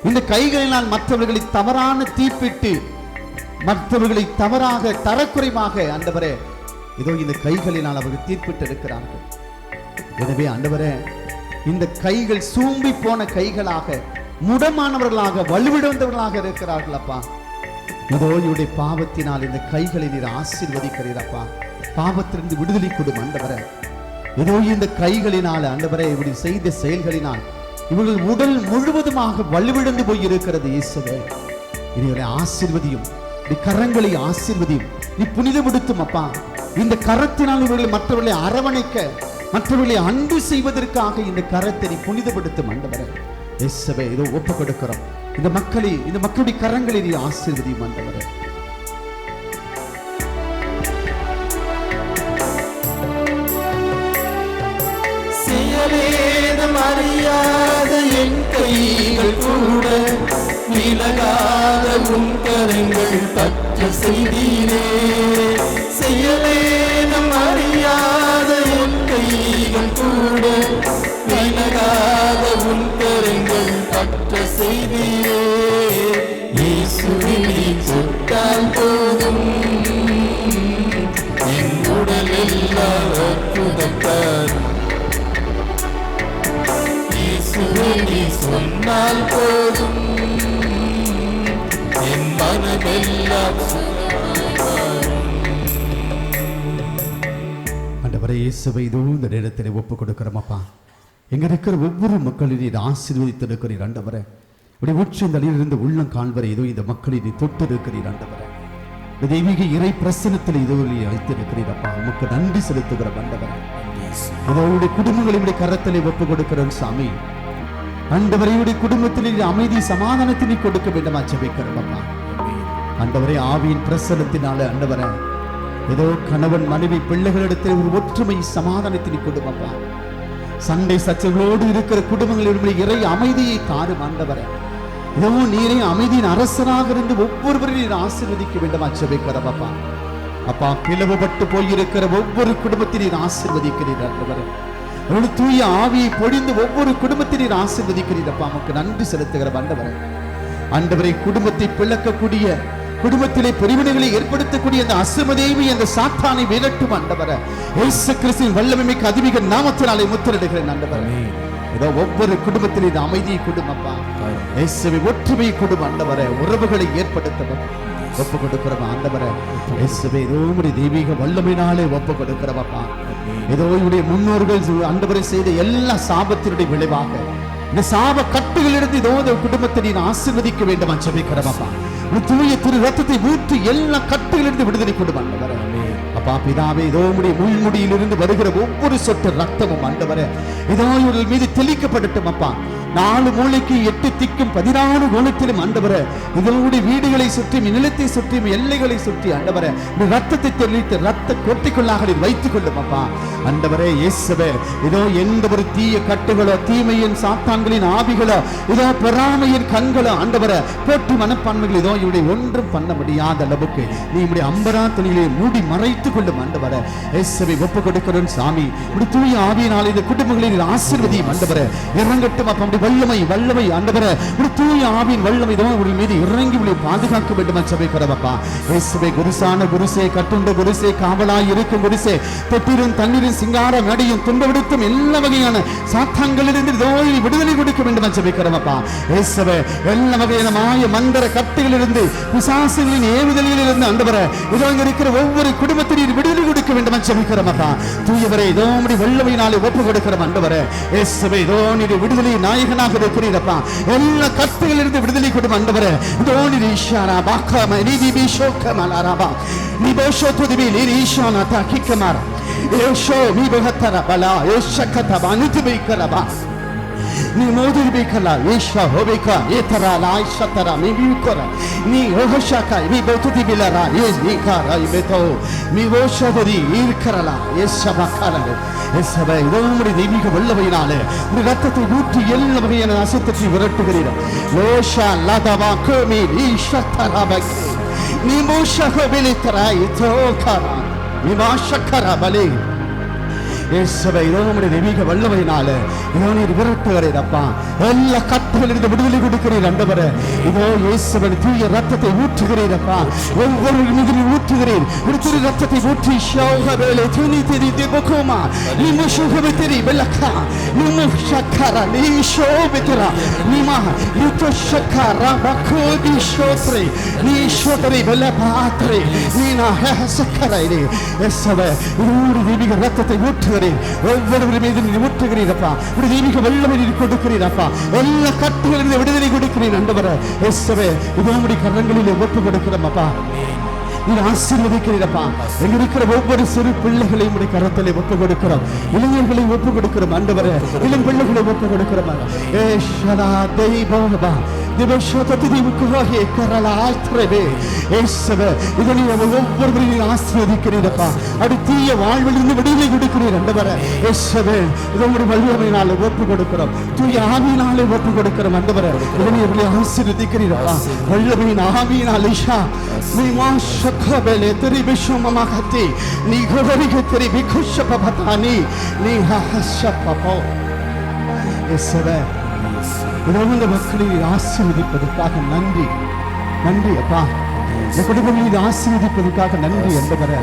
இந்த கைகளினால் மற்றவர்களை தவறான தீர்ப்பிட்டு, மற்றவர்களை தவறாக தரக்குறைவாக ஆண்டவரே இதோ இந்த கைகளினால் அவர்கள் தீர்ப்பிட்டு இருக்கிறார்கள். எனவே ஆண்டவரே, இந்த கைகள் சூம்பி போன கைகளாக, முடமானவர்களாக, வலுவிழந்தவர்களாக இருக்கிறார்கள் அப்பா. இதோ இவருடைய பாவத்தினால் இந்த கைகளை நீர் ஆசீர்வதிக்கிறீரப்பா. பாவத்திலிருந்து விடுதலை கொடும் ஆண்டவரே. இதோ இந்த கைகளினால் ஆண்டவரே இப்படி செய்த செயல்களினால் இவர்கள் உடல் முழுவதுமாக வலுவிழந்து போய் இருக்கிறது. இயேசுவே, இவர்களை ஆசீர்வதியும், நீ கரங்களை ஆசீர்வதியும், நீ புனிதப்படுத்தும் அப்பா. இந்த கரத்தினால் இவர்களை மற்றவர்களை அரவணைக்க, மற்றவர்களை அன்பு செய்வதற்காக இந்த கரத்தை நீ புனிதப்படுத்தும் ஆண்டவரே. இயேசுவே, இதோ ஒப்பு கொடுக்கிறோம் இந்த மக்களுடைய கரங்களை நீ ஆசீர்வதியும் ஆண்டவரே. செயலேதம் அறியாத என் கைகள் கூட விலகாத உன் கரங்கள் பற்ற செய்தீரே. செயலேதம் அறியாத என் கைகள் கூட விலகாத உன் கரங்கள் பற்ற செய்தீரே. இயேசுவே, நீ தொட்டால் போதும் என் உடல் எல்லாம் அற்புதத்தார். நீ சொன்னால் போதும் என் மனமெல்லாம் ஆண்டவரே இயேசுவை இதோ இந்த நேரத்தில் ஒப்புக் கொடுக்கிறோம் அப்பா. எங்க இருக்கிற ஒவ்வொரு மக்களையும் நீர் ஆசீர்வதித்து இருக்கிறீர் ஆண்டவரே. இப்படி உச்சந்தலையிலிருந்து உள்ளம் காண்பரை இதோ இந்த மக்களை நீ தொட்டு இருக்கிறீர் ஆண்டவரே. இந்த தெய்வீக இறை பிரசனத்தில் இதோ நீ வைத்திருக்கிறீர் அப்பா. உமக்கு நன்றி செலுத்துகிறோம் ஆண்டவரே. இதோடைய குடும்பங்களுடைய கரத்திலே ஒப்புக் கொடுக்கிறோம் சாமி. ஆண்டவரையுடைய குடும்பத்தில் அமைதி சமாதானத்தினை கொடுக்க வேண்டுமா ஜெபிக்கிறோம் அப்பா. ஆண்டவரே, ஆவியின் பிரசனத்தினால ஆண்டவரே ஏதோ கணவன் மனைவி பிள்ளைகளிடத்தில் ஒரு ஒற்றுமை சமாதானத்தினை கொடுக்கும் அப்பா. சண்டை சச்சரவுகளோடு இருக்கிற குடும்பங்களில் இறை அமைதியை தாரும் ஆண்டவரே. இதோ நீரே அமைதியின் அரசராக இருந்து ஒவ்வொருவரையும் ஆசீர்வதிக்க வேண்டுமா ஜெபிக்கிறோம் அப்பா. அப்பா, பிளவுபட்டு போயிருக்கிற ஒவ்வொரு குடும்பத்தினையும் ஆசீர்வதிக்கிறீர் ஆண்டவரே. அவருடைய தூய ஆவியை பொழிந்து ஒவ்வொரு குடும்பத்தினையும் ஆசீர்வதிக்கிறீர் அப்பா. நமக்கு நன்றி செலுத்துகிற ஆண்டவரே. ஆண்டவரை, குடும்பத்தை பிளக்கக்கூடிய, குடும்பத்திலே பிரிவினைகளை ஏற்படுத்தக்கூடிய அந்த அசுமதேவி, அந்த சாத்தானை விரட்டும் ஆண்டவரே. இயேசு கிறிஸ்துவின் வல்லமைக்கு அதிமிக நாமத்தினாலே முத்திரிடுகிறேன் ஆண்டவரே. இதோ ஒவ்வொரு குடும்பத்திலே இந்த அமைதியை கொடுக்கும் அப்பா. இயேசுவை ஒற்றுமையை கொடுக்கும் ஆண்டவரே. உறவுகளை ஏற்படுத்தவும் ஒப்பு கொடுக்கிறோம் ஆண்டவரே. இயேசுவே, இதோ உம்முடைய தெய்வீக வல்லமையினாலே ஒப்பு கொடுக்கிறோம் அப்பா. ஏதோ இவருடைய முன்னோர்கள் ஆண்டவரை செய்த எல்லா சாபத்தினுடைய விளைவாக இந்த சாப கட்டுகளிலிருந்து இதோ இந்த குடும்பத்தை நீ ஆசீர்வதிக்க வேண்டும் ஜெபிக்கிறோம் அப்பா. தூய திரு ரத்தத்தை ஊற்றி எல்லா கட்டுகளிலிருந்து விடுதலை கொண்டு ஆண்டவரே. அப்பா பிதாவே, இதோ உம்முடைய முள்முடியிலிருந்து வருகிற ஒவ்வொரு சொட்டு ரத்தமும் ஆண்டவரே இதோ இவர்கள் மீது தெளிக்கப்படட்டும் அப்பா. 4 மூலைக்கு 8 திக்கும் 14 கோணத்திலும் ஆண்டவரே இதனுடைய வீடுகளை சுற்றி, நிலத்தை சுற்றி, எல்லைகளை சுற்றி ஆண்டவரே ரத்தத்தை தெளித்து ரத்த கோட்டைக்குள்ளாக வைத்துக் கொள்ளும் அப்பா. ஆண்டவரே இயேசுவே, இதோ எந்த ஒரு தீய கட்டுகளோ, தீமையின் சாத்தான்களின் ஆவிகளோ, இதோ பொறாமையின் கண்களோ ஆண்டவரே போட்டி மனப்பான்மைகள் இதோ இவருடைய ஒன்றும் பண்ண முடியாத அளவுக்கு நீ இப்படி அம்பரா துணிகளை மூடி மறைத்துக் கொள்ளும் ஆண்டவரே. இயேசுவை ஒப்பு கொடுக்கிறோம் சாமி. இப்படி தூய ஆவியினால் இந்த குடும்பங்களில் ஆசீர்வதியும் ஆண்டவரே. இறங்கட்டும் அப்பா. வல்லமை ஆண்டவரே, ஒரு தூய ஆவியின் வல்லமை இதோ உங்கள் மீது இறங்கி உங்களை பாதுகாக்க வேண்டும் ஜெபிக்கிறோம் அப்பா. இயேசுவே, குருசான குருசே, கட்டுண்ட குருசே, காவலாய் இருக்கும் குருசே, தொட்டிரும் தண்ணீரின் சிங்கார மேடையும் துன்பவிடுத்தும் எல்லா வகையான சாத்தான்களிலிருந்து இதோ விடுதலை கொடுக்க வேண்டும் ஜெபிக்கிறோம் அப்பா. இயேசுவே, எல்லா வகையான மாய மந்திர கட்டுகளிலிருந்து, பிசாசுகளின் ஏவுதலிலிருந்து ஆண்டவரே இதோ இங்க இருக்கிற ஒவ்வொரு குடும்பத்திலும் விடுதலை கொடுக்க வேண்டும் ஜெபிக்கிறோம் அப்பா. தூயவரே, இதோ உம்முடைய வல்லமையினாலே ஒப்பு கொடுக்கிறோம் ஆண்டவரே. இயேசுவே, இதோ நீர் விடுதலை நாயகனாக இருக்கிறீரப்பா. எல்லா கட்டுகளிலிருந்து விடுதலை கொடுக்கும் ஆண்டவரே. இதோ நீர் ஈஷாரா பாக்கம நீதி பிஷோக்கமலரபா நிபோஷோதுபி நீர் ஈஷானா தகிக்கமர ஏஷோ மீபகத்தர பலா ஏஷக்கதபா நிதிபிக்கரபா நீ மோதிர்பிக்கலா ஏஷா ஹோபிகா ஏதரா லாய்ஷதரா மிபிக்கர நீ ஓஹஷாகா மிபோதுதிபிலரா ஏஸ்னிகாரா இபெதோ மிவோஷோதி ஈர்க்கரலா ஏஷபகலர. இயேசுவே, இதோ உம்முடைய தெய்வீக வல்லமையினாலே இந்த ரத்தத்தை ஊற்றி எல்லா வகையான அசுத்தத்தை விரட்டுகிறீர். லோஷா லதவா கோமி ஈஷதரபக் நீ மோஷஹோபிலிதரா இதோகரா நிவாஷக்கரபலே. இயேசுவே, இதோ உம்முடைய தெய்வீக வல்லமையினாலே இதோ நீர் விரட்டுகிறீர் அப்பா. எல்லா கட்டுகளிலிருந்து விடுதலை கொடுக்கிறீர் ஆண்டவரே. இதோ இயேசுவே, தூய ரத்தத்தை ஊற்றுகிறீர் அப்பா. ஒவ்வொரு மீதிலும் ஊற்றுகிறீர். திரு ரத்தத்தை ஊற்றி ஷோகவேலே துணி திரி திபுகுமா நிமு ஷோகவித்திரி வெலக்கா நிமு ஷக்கரா நீ ஷோபித்திரா நிமா யுத்தோ ஷக்கரா பகோதி ஷோத்ரி நீ ஷோத்ரி வெலபாத்ரி நீ நா ஹசக்கரை. இயேசுவே, இதோ தெய்வீக ரத்தத்தை ஊற்று ஆண்டவரே ஒவ்வொருவரும் மீது நீ ஊற்றுகிறீரப்பா, உடைய தெய்வீக வல்லமை நீ கொடுக்கிறீரப்பா, எல்லா கட்டுகளிலிருந்து விடுதலை கொடுக்கிறீர் ஆண்டவரே. இயேசுவே இதோ உம்முடைய கரங்களிலே ஒப்பு கொடுக்கிறோம் அப்பா, நீர் ஆசீர்வதிக்கிறீரப்பா. எங்க இருக்கிற ஒவ்வொரு சிறு பிள்ளைகளையும் உடைய கரத்திலே ஒப்பு கொடுக்கிறோம், இளைஞர்களை ஒப்பு கொடுக்கிறோம் ஆண்டவரே, இளம் பிள்ளைகளை ஒப்பு கொடுக்கிறோம். ஏஷனா தெய்வபா ஒவ்வொருவரையும் ஆசீர்வதிக்கிறீரப்பா, அப்படி தீய வாழ்விலிருந்து விடுதலை கொடுக்கிறீர் ஆண்டவரே. இயேசுவே இதனுடைய வல்லமையினாலே ஒப்பு கொடுக்கிறோம், தூய ஆவியினாலே ஒப்பு கொடுக்கிறோம் ஆண்டவரே. இதனை ஆசீர்வதிக்கிறீரப்பா, வல்லமையின் ஆவியினாலே நீ மாஷகபலே தெரிபிஷமமகதி நீ கோரிக தெரிபிகுஷபபதானி நீ ஹஹஷபபோ. இயேசுவே இந்த மக்களை ஆசீர்வதிப்பதற்காக நன்றி, நன்றி அப்பா. இந்த குடும்பங்களை ஆசீர்வதிப்பதற்காக நன்றி ஆண்டவரே.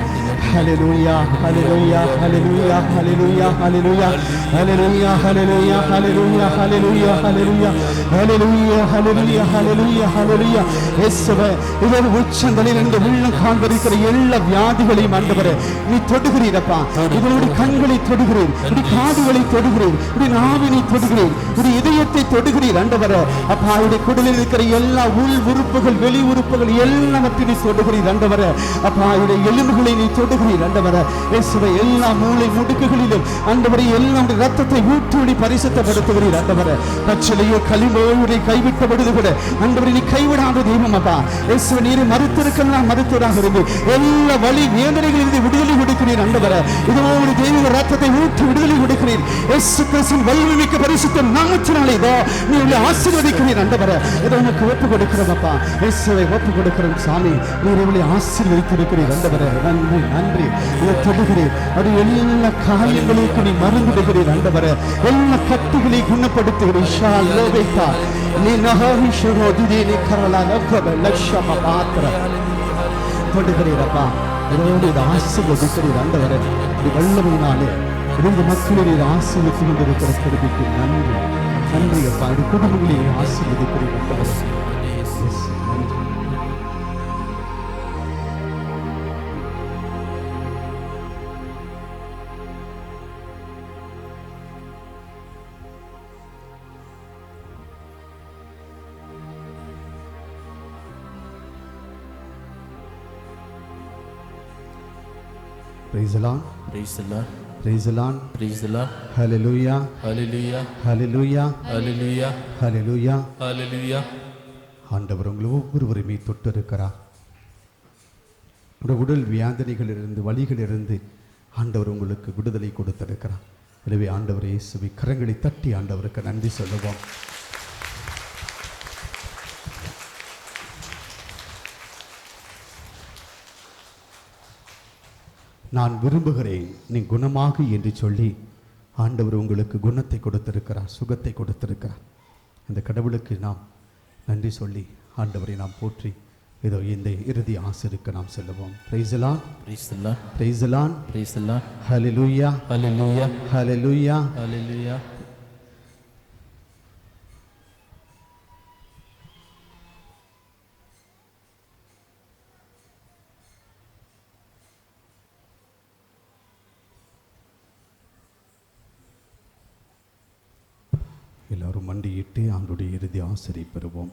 ஹல்லேலூயா hallelujah hallelujah hallelujah hallelujah hallelujah hallelujah hallelujah hallelujah hallelujah hallelujah hallelujah hallelujah ஹல்லேலூயா. இயேசுவே இதோடு உச்சந்தலையில் இந்த உள்ளம் காண்பிருக்கிற எல்லா வியாதிகளையும் ஆண்டவரே நீ தொடுகிறீரப்பா. இதனுடைய கண்களை தொடுகிறீர், இப்படி காதுகளை தொடுகிறீர், இப்படி நாவினை தொடுகிறீர், இப்படி இதயத்தை தொடுகிறீர் ஆண்டவரே. அப்பா இவருடைய குடலில் இருக்கிற எல்லா உள் உறுப்புகள் வெளி உறுப்புகள் எல்லாவற்றையும் நீ தொடுகிறீர் ஆண்டவரே. அப்பா இவருடைய எலும்புகளை நீ தொடுகிறீர் ஆண்டவரே. இயேசுவே எல்லா மூளை முடுக்குகளிலும் ஆண்டவரே எல்லாம் ரத்தத்தை ஊற்றி பரிசுத்தப்படுத்துகிறீர் ஆண்டவரே. பச்சளையோ களிமோரை கைவிட்டபடுது கூட ஆண்டவரே நீ கைவிடாத தெய்வம் அப்பா. இயேசுவே நீரை மறுத்திருக்கலாம், மருத்துவராக இருந்து எல்லா வலி வேதனைகளிலிருந்து விடுதலை கொடுக்கிறீர் ஆண்டவரே. இதோ ஒரு தெய்வ ரத்தத்தை ஊற்றி விடுதலை கொடுக்கிறீர். இயேசு கிறிஸ்துவின் வல்லமைமிக்க பரிசுத்த நாமத்தினாலே இதோ நீ உங்களை ஆசீர்வதிக்கிறீர் ஆண்டவரே. இதோ உனக்கு ஒப்பு கொடுக்கிறோம் அப்பா. இயேசுவை ஒப்பு கொடுக்கிறோம் சாமி, நீர் உங்களை ஆசீர்வதித்திருக்கிறீர் ஆண்டவரே. நன்றி நன்றி. இதை தொடுகிறீர், அது எல்லா காரியங்களுக்கு நீ மறந்துடுகிறீர் ஆண்டவரே. எல்லா கட்டுகளை குணப்படுத்துகிறீர். ஷால் லோபேகா நீ நஹாஹிஷரோ திதி நீ கரலா நக்கப லக்ஷம பாத்ர தொடுகிறீரப்பா. இதோடு இதை ஆசீர்வதிக்கிறீர் ஆண்டவரே. இது வல்லமையினாலே இந்த மக்களை நீர் ஆசீர்வதித்து கொண்டிருக்கிற கருவிக்கு நன்றி நன்றி அப்பா. இது குடும்பங்களை ஆசீர்வதிக்கிறீர் ஆண்டவரே. Praise the Lord. Praise the Lord. Praise the Lord. Praise the Lord. Hallelujah. Hallelujah. Hallelujah. Hallelujah. Hallelujah. Hallelujah. ஆண்டவர் உங்களை ஒவ்வொருவரையுமே தொட்டு இருக்கிறார். உடல் வியாதனைகளிலிருந்து வலிகளிலிருந்து ஆண்டவர் உங்களுக்கு விடுதலை கொடுத்திருக்கிறார். எனவே ஆண்டவர் இயேசுவை கரங்களை தட்டி ஆண்டவருக்கு நன்றி சொல்லுவோம். நான் விரும்புகிறேன் நீ குணமாகு என்று சொல்லி ஆண்டவர் உங்களுக்கு குணத்தை கொடுத்திருக்கிறார், சுகத்தை கொடுத்திருக்கிறார். அந்த கடவுளுக்கு நாம் நன்றி சொல்லி ஆண்டவரை நாம் போற்றி இதோ இந்த இறுதி ஆசிருக்கு நாம் செல்லுவோம். Praise the Lord. Praise the Lord. Praise the Lord. Praise the Lord. Hallelujah. Hallelujah. Hallelujah. Hallelujah. எல்லாரும் மண்டியிட்டு ஆண்டுடைய இறுதி ஆசிரை பெறுவோம்.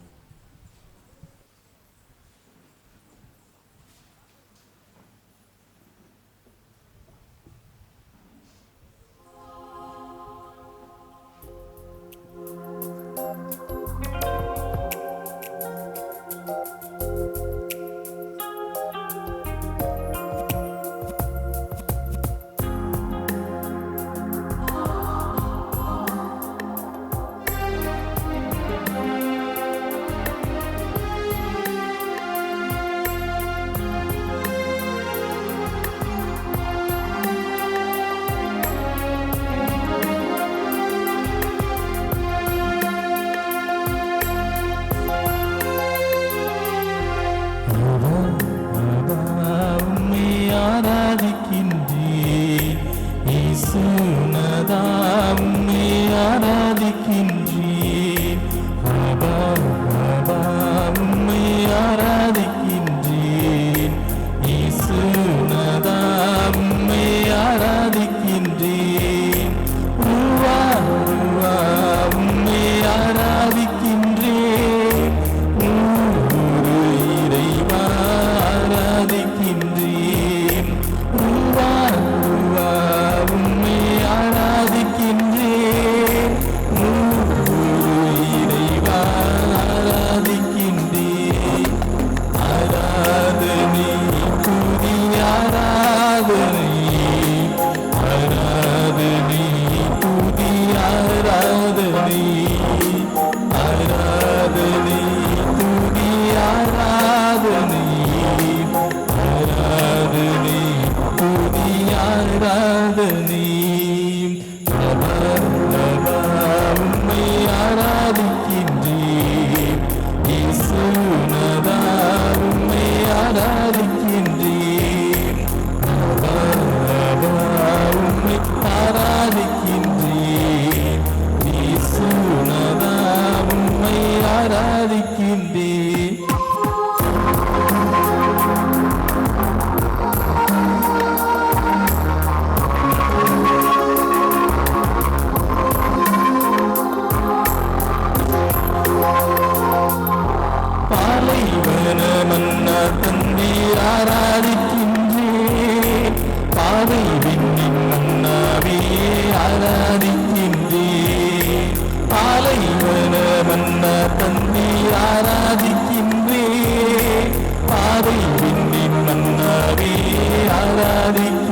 தந்தீர் ஆராதிக்கின்றேன். பாதை விண்ணின் மன்னாவியே ஆராதிக்கின்றேன். பாலைவன மன்னா தந்தீர் ஆராதிக்கின்றேன். பாதை விண்ணின் மன்னாவியே ஆராதிக்கின்றேன்.